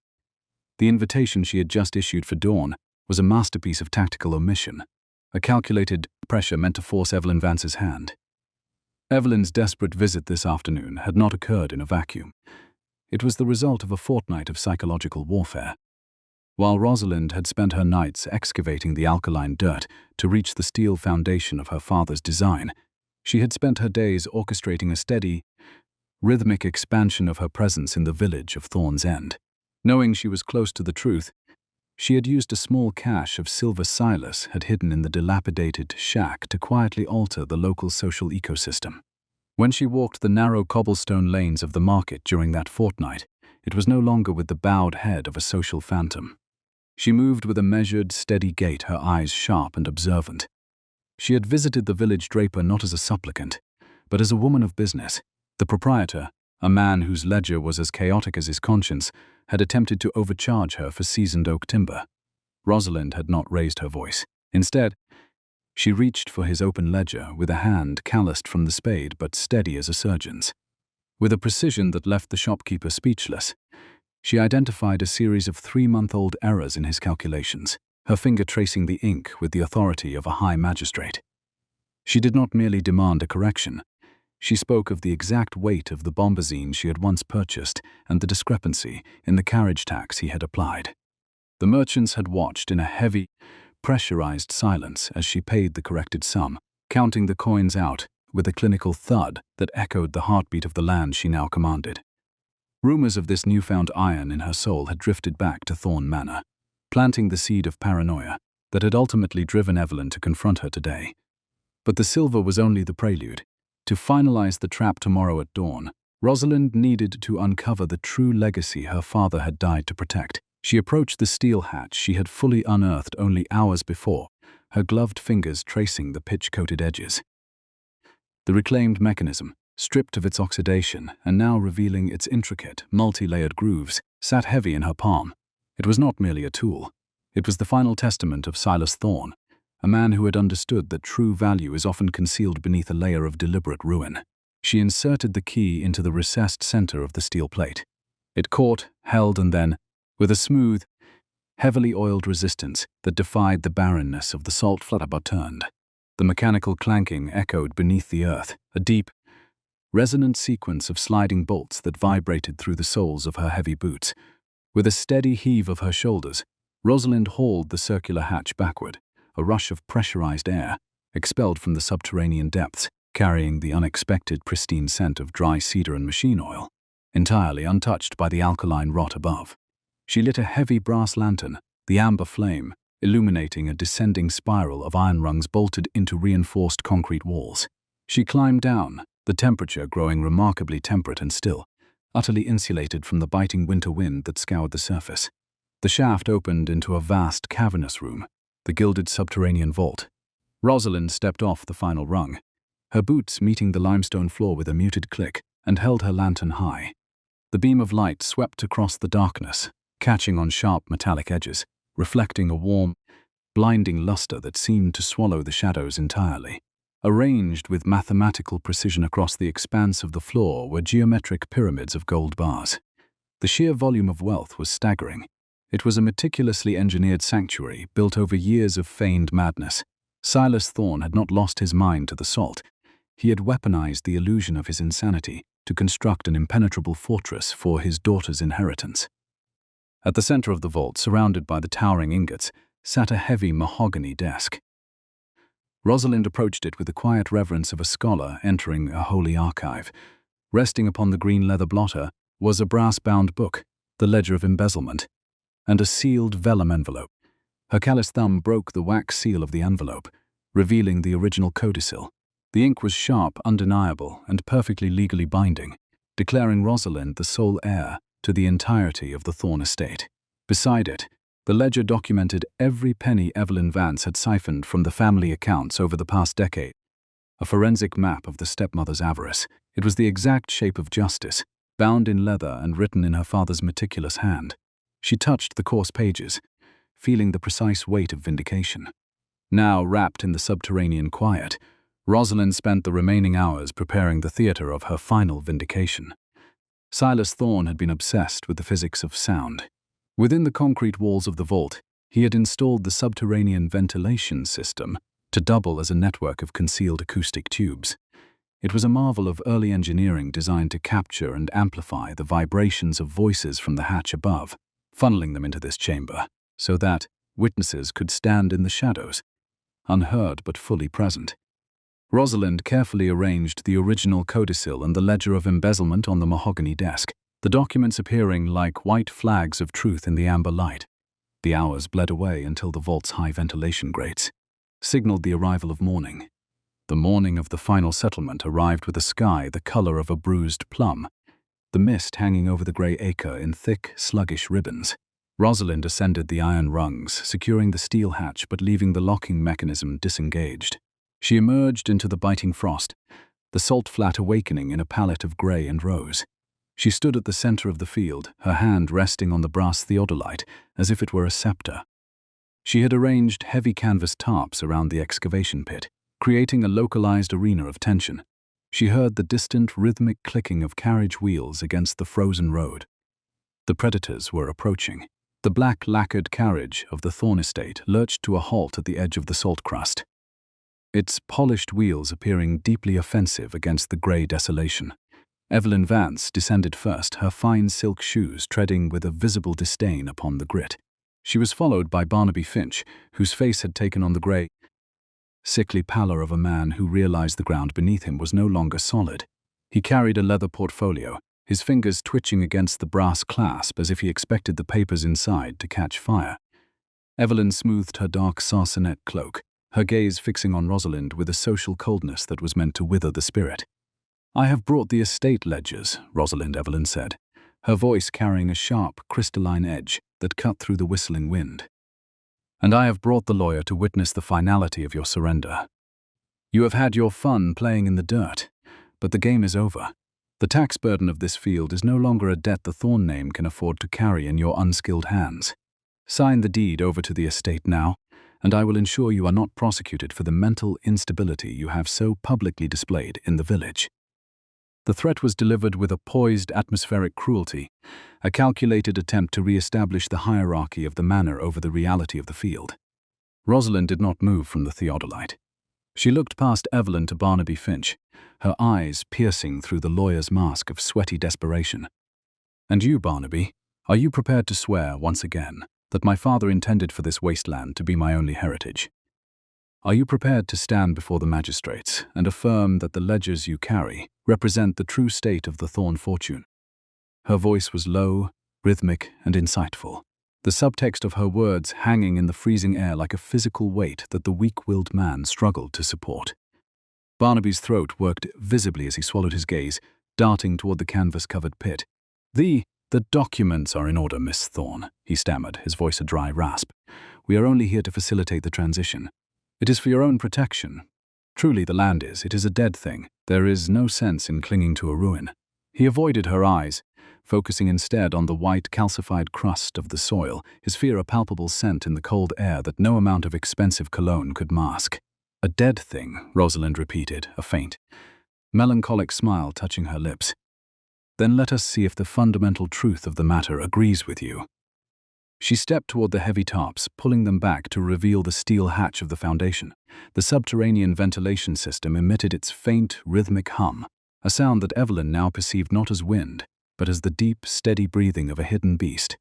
The invitation she had just issued for dawn was a masterpiece of tactical omission, a calculated pressure meant to force Evelyn Vance's hand. Evelyn's desperate visit this afternoon had not occurred in a vacuum. It was the result of a fortnight of psychological warfare. While Rosalind had spent her nights excavating the alkaline dirt to reach the steel foundation of her father's design, she had spent her days orchestrating a steady, rhythmic expansion of her presence in the village of Thorne's End. Knowing she was close to the truth, she had used a small cache of silver Silas had hidden in the dilapidated shack to quietly alter the local social ecosystem. When she walked the narrow cobblestone lanes of the market during that fortnight, it was no longer with the bowed head of a social phantom. She moved with a measured, steady gait, her eyes sharp and observant. She had visited the village draper not as a supplicant, but as a woman of business. The proprietor, a man whose ledger was as chaotic as his conscience, had attempted to overcharge her for seasoned oak timber. Rosalind had not raised her voice. Instead, she reached for his open ledger with a hand calloused from the spade but steady as a surgeon's. With a precision that left the shopkeeper speechless, she identified a series of 3-month-old errors in his calculations, her finger tracing the ink with the authority of a high magistrate. She did not merely demand a correction. She spoke of the exact weight of the bombazine she had once purchased and the discrepancy in the carriage tax he had applied. The merchants had watched in a heavy, pressurized silence as she paid the corrected sum, counting the coins out with a clinical thud that echoed the heartbeat of the land she now commanded. Rumors of this newfound iron in her soul had drifted back to Thorne Manor, planting the seed of paranoia that had ultimately driven Evelyn to confront her today. But the silver was only the prelude. To finalize the trap tomorrow at dawn, Rosalind needed to uncover the true legacy her father had died to protect. She approached the steel hatch she had fully unearthed only hours before, her gloved fingers tracing the pitch-coated edges. The reclaimed mechanism, stripped of its oxidation and now revealing its intricate, multi-layered grooves, sat heavy in her palm. It was not merely a tool. It was the final testament of Silas Thorne, a man who had understood that true value is often concealed beneath a layer of deliberate ruin. She inserted the key into the recessed center of the steel plate. It caught, held, and then, with a smooth, heavily oiled resistance that defied the barrenness of the salt flood, turned. The mechanical clanking echoed beneath the earth, a deep, resonant sequence of sliding bolts that vibrated through the soles of her heavy boots. With a steady heave of her shoulders, Rosalind hauled the circular hatch backward, a rush of pressurized air, expelled from the subterranean depths, carrying the unexpected pristine scent of dry cedar and machine oil, entirely untouched by the alkaline rot above. She lit a heavy brass lantern, the amber flame illuminating a descending spiral of iron rungs bolted into reinforced concrete walls. She climbed down, the temperature growing remarkably temperate and still, utterly insulated from the biting winter wind that scoured the surface. The shaft opened into a vast cavernous room, the gilded subterranean vault. Rosalind stepped off the final rung, her boots meeting the limestone floor with a muted click, and held her lantern high. The beam of light swept across the darkness, catching on sharp metallic edges, reflecting a warm, blinding luster that seemed to swallow the shadows entirely. Arranged with mathematical precision across the expanse of the floor were geometric pyramids of gold bars. The sheer volume of wealth was staggering. It was a meticulously engineered sanctuary built over years of feigned madness. Silas Thorne had not lost his mind to the salt. He had weaponized the illusion of his insanity to construct an impenetrable fortress for his daughter's inheritance. At the center of the vault, surrounded by the towering ingots, sat a heavy mahogany desk. Rosalind approached it with the quiet reverence of a scholar entering a holy archive. Resting upon the green leather blotter was a brass-bound book, the Ledger of Embezzlement, and a sealed vellum envelope. Her callous thumb broke the wax seal of the envelope, revealing the original codicil. The ink was sharp, undeniable, and perfectly legally binding, declaring Rosalind the sole heir to the entirety of the Thorne estate. Beside it, the ledger documented every penny Evelyn Vance had siphoned from the family accounts over the past decade. A forensic map of the stepmother's avarice. It was the exact shape of justice, bound in leather and written in her father's meticulous hand. She touched the coarse pages, feeling the precise weight of vindication. Now wrapped in the subterranean quiet, Rosalind spent the remaining hours preparing the theater of her final vindication. Silas Thorne had been obsessed with the physics of sound. Within the concrete walls of the vault, he had installed the subterranean ventilation system to double as a network of concealed acoustic tubes. It was a marvel of early engineering designed to capture and amplify the vibrations of voices from the hatch above, funneling them into this chamber, so that witnesses could stand in the shadows, unheard but fully present. Rosalind carefully arranged the original codicil and the Ledger of Embezzlement on the mahogany desk. the documents appearing like white flags of truth in the amber light. The hours bled away until the vault's high ventilation grates signaled the arrival of morning. The morning of the final settlement arrived with a sky the color of a bruised plum, the mist hanging over the Grey Acre in thick, sluggish ribbons. Rosalind ascended the iron rungs, securing the steel hatch but leaving the locking mechanism disengaged. She emerged into the biting frost, the salt flat awakening in a palette of grey and rose. She stood at the center of the field, her hand resting on the brass theodolite as if it were a scepter. She had arranged heavy canvas tarps around the excavation pit, creating a localized arena of tension. She heard the distant, rhythmic clicking of carriage wheels against the frozen road. The predators were approaching. The black lacquered carriage of the Thorne estate lurched to a halt at the edge of the salt crust, its polished wheels appearing deeply offensive against the grey desolation. Evelyn Vance descended first, her fine silk shoes treading with a visible disdain upon the grit. She was followed by Barnaby Finch, whose face had taken on the grey, sickly pallor of a man who realized the ground beneath him was no longer solid. He carried a leather portfolio, his fingers twitching against the brass clasp as if he expected the papers inside to catch fire. Evelyn smoothed her dark sarcenet cloak, her gaze fixing on Rosalind with a social coldness that was meant to wither the spirit. "I have brought the estate ledgers," Evelyn said, her voice carrying a sharp, crystalline edge that cut through the whistling wind. "And I have brought the lawyer to witness the finality of your surrender. You have had your fun playing in the dirt, but the game is over. The tax burden of this field is no longer a debt the Thorne name can afford to carry in your unskilled hands. Sign the deed over to the estate now, and I will ensure you are not prosecuted for the mental instability you have so publicly displayed in the village." The threat was delivered with a poised atmospheric cruelty, a calculated attempt to re-establish the hierarchy of the manor over the reality of the field. Rosalind did not move from the theodolite. She looked past Evelyn to Barnaby Finch, her eyes piercing through the lawyer's mask of sweaty desperation. "And you, Barnaby, are you prepared to swear, once again, that my father intended for this wasteland to be my only heritage? Are you prepared to stand before the magistrates and affirm that the ledgers you carry represent the true state of the Thorne fortune?" Her voice was low, rhythmic, and insightful, the subtext of her words hanging in the freezing air like a physical weight that the weak-willed man struggled to support. Barnaby's throat worked visibly as he swallowed his gaze, darting toward the canvas-covered pit. The documents are in order, Miss Thorne," he stammered, his voice a dry rasp. "We are only here to facilitate the transition. It is for your own protection. Truly the land is. It is a dead thing. There is no sense in clinging to a ruin." He avoided her eyes, focusing instead on the white, calcified crust of the soil, his fear a palpable scent in the cold air that no amount of expensive cologne could mask. "A dead thing," Rosalind repeated, a faint, melancholic smile touching her lips. "Then let us see if the fundamental truth of the matter agrees with you." She stepped toward the heavy tarps, pulling them back to reveal the steel hatch of the foundation. The subterranean ventilation system emitted its faint, rhythmic hum, a sound that Evelyn now perceived not as wind, but as the deep, steady breathing of a hidden beast.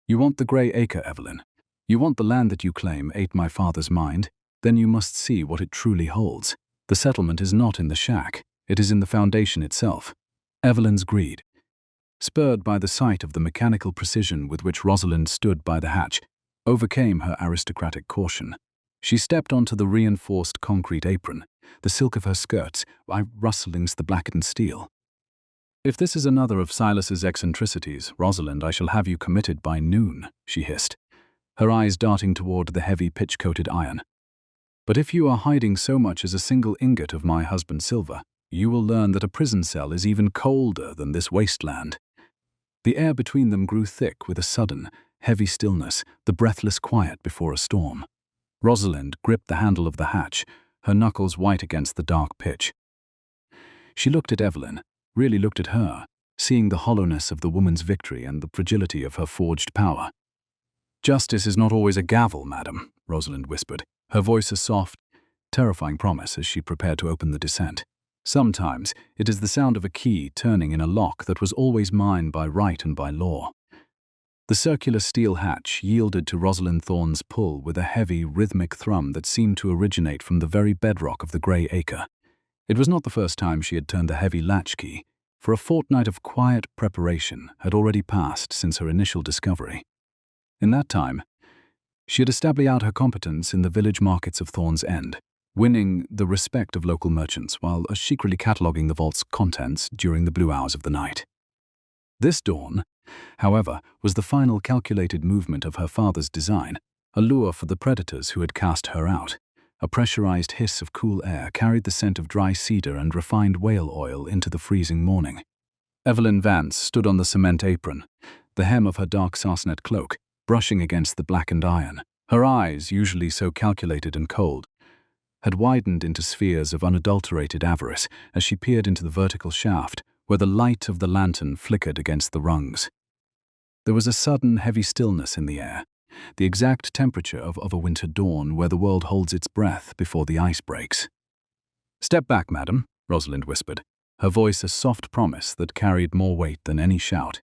"You want the Grey Acre, Evelyn. You want the land that you claim ate my father's mind. Then you must see what it truly holds. The settlement is not in the shack. It is in the foundation itself." Evelyn's greed, spurred by the sight of the mechanical precision with which Rosalind stood by the hatch, overcame her aristocratic caution. She stepped onto the reinforced concrete apron, the silk of her skirts rustling the blackened steel. "If this is another of Silas's eccentricities, Rosalind, I shall have you committed by noon," she hissed, her eyes darting toward the heavy pitch-coated iron. "But if you are hiding so much as a single ingot of my husband's silver, you will learn that a prison cell is even colder than this wasteland." The air between them grew thick with a sudden, heavy stillness, the breathless quiet before a storm. Rosalind gripped the handle of the hatch, her knuckles white against the dark pitch. She looked at Evelyn, really looked at her, seeing the hollowness of the woman's victory and the fragility of her forged power. "Justice is not always a gavel, madam," Rosalind whispered, her voice a soft, terrifying promise as she prepared to open the descent. "Sometimes it is the sound of a key turning in a lock that was always mine by right and by law." The circular steel hatch yielded to Rosalind Thorne's pull with a heavy, rhythmic thrum that seemed to originate from the very bedrock of the Grey Acre. It was not the first time she had turned the heavy latchkey, for a fortnight of quiet preparation had already passed since her initial discovery. In that time, she had established out her competence in the village markets of Thorne's End, winning the respect of local merchants while secretly cataloguing the vault's contents during the blue hours of the night. This dawn, however, was the final calculated movement of her father's design, a lure for the predators who had cast her out. A pressurized hiss of cool air carried the scent of dry cedar and refined whale oil into the freezing morning. Evelyn Vance stood on the cement apron, the hem of her dark sarcenet cloak brushing against the blackened iron. Her eyes, usually so calculated and cold, had widened into spheres of unadulterated avarice as she peered into the vertical shaft where the light of the lantern flickered against the rungs. There was a sudden heavy stillness in the air, the exact temperature of a winter dawn where the world holds its breath before the ice breaks. "Step back, madam," Rosalind whispered, her voice a soft promise that carried more weight than any shout.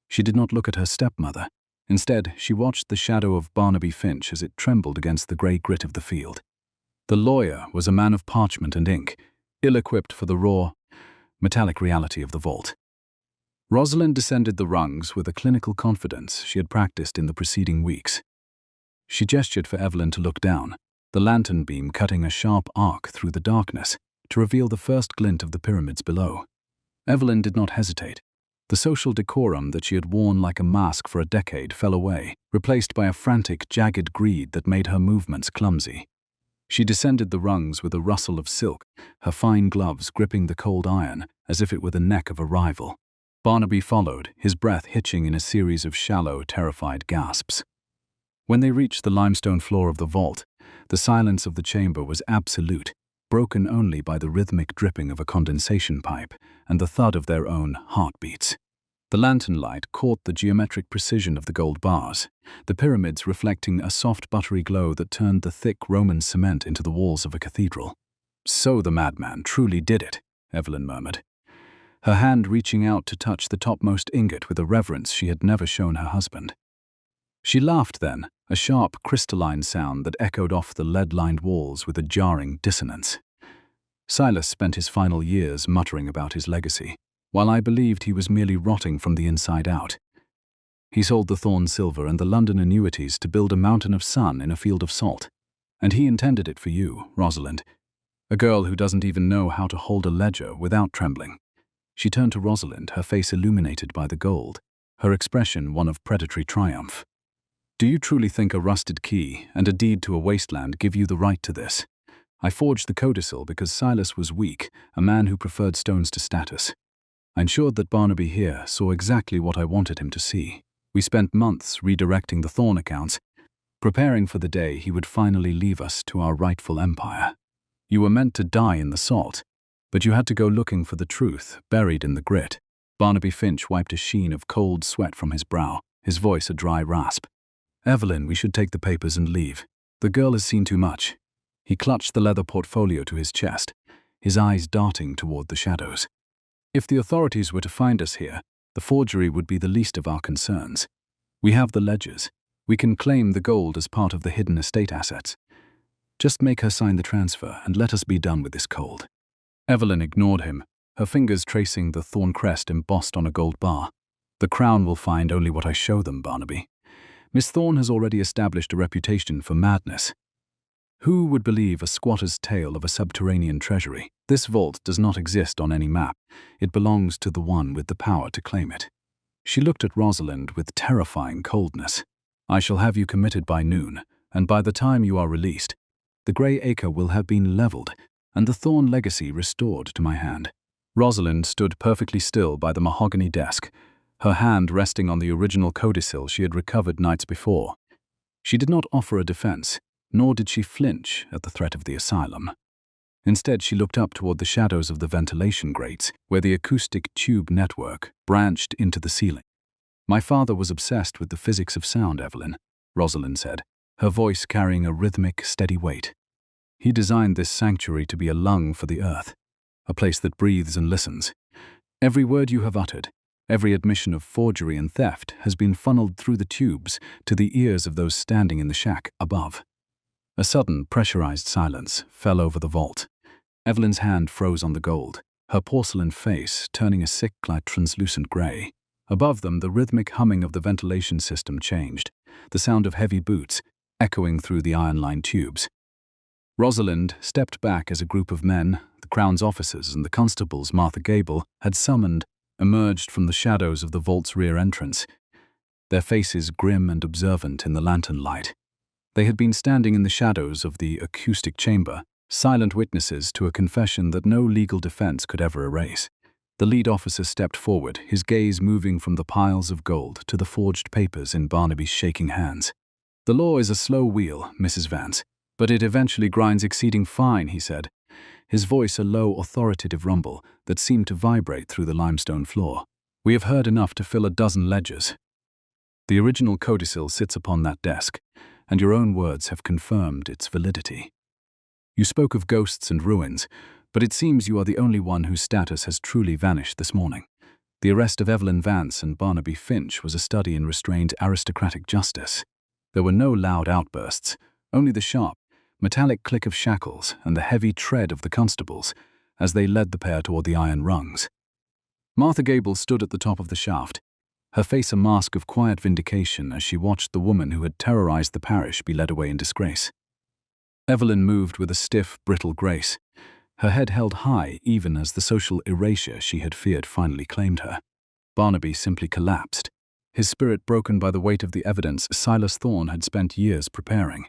She did not look at her stepmother. Instead, she watched the shadow of Barnaby Finch as it trembled against the grey grit of the field. The lawyer was a man of parchment and ink, ill-equipped for the raw, metallic reality of the vault. Rosalind descended the rungs with a clinical confidence she had practiced in the preceding weeks. She gestured for Evelyn to look down, the lantern beam cutting a sharp arc through the darkness to reveal the first glint of the pyramids below. Evelyn did not hesitate. The social decorum that she had worn like a mask for a decade fell away, replaced by a frantic, jagged greed that made her movements clumsy. She descended the rungs with a rustle of silk, her fine gloves gripping the cold iron as if it were the neck of a rival. Barnaby followed, his breath hitching in a series of shallow, terrified gasps. When they reached the limestone floor of the vault, the silence of the chamber was absolute, broken only by the rhythmic dripping of a condensation pipe and the thud of their own heartbeats. The lantern light caught the geometric precision of the gold bars, the pyramids reflecting a soft buttery glow that turned the thick Roman cement into the walls of a cathedral. "So the madman truly did it," Evelyn murmured, her hand reaching out to touch the topmost ingot with a reverence she had never shown her husband. She laughed then, a sharp, crystalline sound that echoed off the lead-lined walls with a jarring dissonance. Silas spent his final years muttering about his legacy, while I believed he was merely rotting from the inside out. He sold the Thorne silver and the London annuities to build a mountain of sun in a field of salt. And he intended it for you, Rosalind, a girl who doesn't even know how to hold a ledger without trembling. She turned to Rosalind, her face illuminated by the gold, her expression one of predatory triumph. "Do you truly think a rusted key and a deed to a wasteland give you the right to this? I forged the codicil because Silas was weak, a man who preferred stones to status. I ensured that Barnaby here saw exactly what I wanted him to see. We spent months redirecting the Thorne accounts, preparing for the day he would finally leave us to our rightful empire. You were meant to die in the salt, but you had to go looking for the truth buried in the grit." Barnaby Finch wiped a sheen of cold sweat from his brow, his voice a dry rasp. "Evelyn, we should take the papers and leave. The girl has seen too much." He clutched the leather portfolio to his chest, his eyes darting toward the shadows. "If the authorities were to find us here, the forgery would be the least of our concerns. We have the ledgers. We can claim the gold as part of the hidden estate assets. Just make her sign the transfer and let us be done with this cold." Evelyn ignored him, her fingers tracing the Thorne crest embossed on a gold bar. "The Crown will find only what I show them, Barnaby. Miss Thorne has already established a reputation for madness. Who would believe a squatter's tale of a subterranean treasury? This vault does not exist on any map. It belongs to the one with the power to claim it." She looked at Rosalind with terrifying coldness. "I shall have you committed by noon, and by the time you are released, the Grey Acre will have been leveled and the Thorne legacy restored to my hand." Rosalind stood perfectly still by the mahogany desk, her hand resting on the original codicil she had recovered nights before. She did not offer a defense, nor did she flinch at the threat of the asylum. Instead, she looked up toward the shadows of the ventilation grates, where the acoustic tube network branched into the ceiling. "My father was obsessed with the physics of sound, Evelyn," Rosalind said, her voice carrying a rhythmic, steady weight. "He designed this sanctuary to be a lung for the earth, a place that breathes and listens. Every word you have uttered, every admission of forgery and theft has been funneled through the tubes to the ears of those standing in the shack above." A sudden, pressurized silence fell over the vault. Evelyn's hand froze on the gold, her porcelain face turning a sick-clad translucent grey. Above them, the rhythmic humming of the ventilation system changed, the sound of heavy boots echoing through the iron-lined tubes. Rosalind stepped back as a group of men, the Crown's officers and the constables Martha Gable had summoned, emerged from the shadows of the vault's rear entrance, their faces grim and observant in the lantern light. They had been standing in the shadows of the acoustic chamber, silent witnesses to a confession that no legal defense could ever erase. The lead officer stepped forward, his gaze moving from the piles of gold to the forged papers in Barnaby's shaking hands. "The law is a slow wheel, Mrs. Vance, but it eventually grinds exceeding fine," he said, his voice a low, authoritative rumble that seemed to vibrate through the limestone floor. "We have heard enough to fill a dozen ledgers. The original codicil sits upon that desk, and your own words have confirmed its validity. You spoke of ghosts and ruins, but it seems you are the only one whose status has truly vanished this morning. The arrest of Evelyn Vance and Barnaby Finch was a study in restrained aristocratic justice. There were no loud outbursts, only the sharp, metallic click of shackles and the heavy tread of the constables as they led the pair toward the iron rungs. Martha Gable stood at the top of the shaft, her face a mask of quiet vindication as she watched the woman who had terrorized the parish be led away in disgrace. Evelyn moved with a stiff, brittle grace, her head held high even as the social erasure she had feared finally claimed her. Barnaby simply collapsed, his spirit broken by the weight of the evidence Silas Thorne had spent years preparing.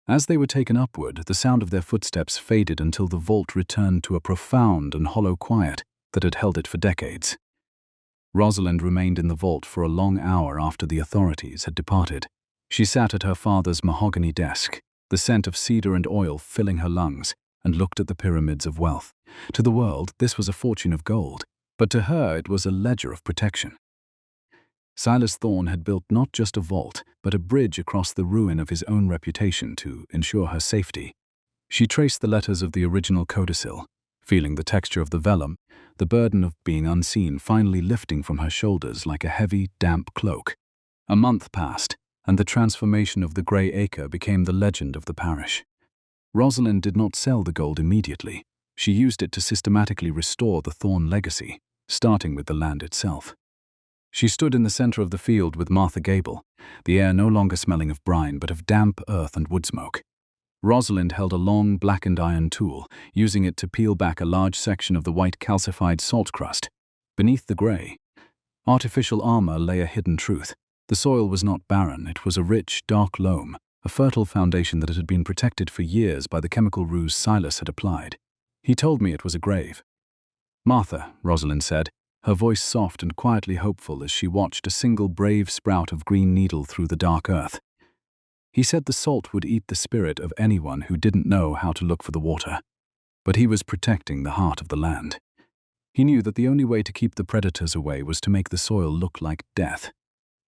As they were taken upward, the sound of their footsteps faded until the vault returned to a profound and hollow quiet that had held it for decades. Rosalind remained in the vault for a long hour after the authorities had departed. She sat at her father's mahogany desk, the scent of cedar and oil filling her lungs, and looked at the pyramids of wealth. To the world, this was a fortune of gold, but to her it was a ledger of protection. Silas Thorne had built not just a vault, but a bridge across the ruin of his own reputation to ensure her safety. She traced the letters of the original codicil, feeling the texture of the vellum, the burden of being unseen finally lifting from her shoulders like a heavy, damp cloak. A month passed, and the transformation of the Grey Acre became the legend of the parish. Rosalind did not sell the gold immediately. She used it to systematically restore the Thorne legacy, starting with the land itself. She stood in the center of the field with Martha Gable, the air no longer smelling of brine but of damp earth and wood smoke. Rosalind held a long, blackened iron tool, using it to peel back a large section of the white calcified salt crust. Beneath the grey, artificial armor lay a hidden truth. The soil was not barren, it was a rich, dark loam, a fertile foundation that had been protected for years by the chemical ruse Silas had applied. "He told me it was a grave." "Martha," Rosalind said, her voice soft and quietly hopeful as she watched a single brave sprout of green needle through the dark earth. "He said the salt would eat the spirit of anyone who didn't know how to look for the water. But he was protecting the heart of the land. He knew that the only way to keep the predators away was to make the soil look like death."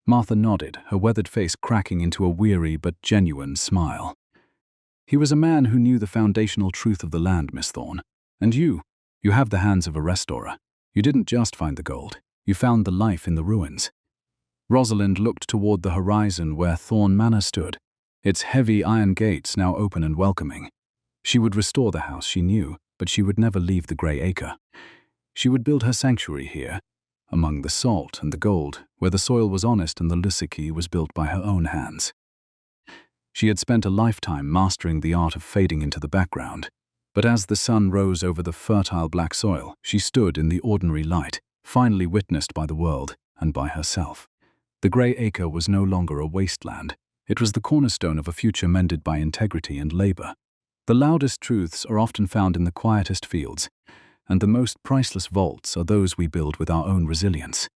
Martha nodded, her weathered face cracking into a weary but genuine smile. "He was a man who knew the foundational truth of the land, Miss Thorne. And you have the hands of a restorer. You didn't just find the gold, you found the life in the ruins." Rosalind looked toward the horizon where Thorne Manor stood, its heavy iron gates now open and welcoming. She would restore the house, she knew, but she would never leave the Grey Acre. She would build her sanctuary here, among the salt and the gold, where the soil was honest and the Lusiki was built by her own hands. She had spent a lifetime mastering the art of fading into the background, but as the sun rose over the fertile black soil, she stood in the ordinary light, finally witnessed by the world and by herself. The Grey Acre was no longer a wasteland. It was the cornerstone of a future mended by integrity and labor. The loudest truths are often found in the quietest fields, and the most priceless vaults are those we build with our own resilience.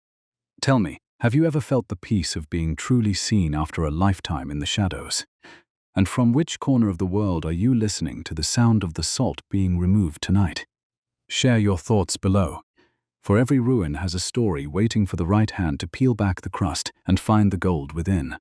Tell me, have you ever felt the peace of being truly seen after a lifetime in the shadows? And from which corner of the world are you listening to the sound of the salt being removed tonight? Share your thoughts below, for every ruin has a story waiting for the right hand to peel back the crust and find the gold within.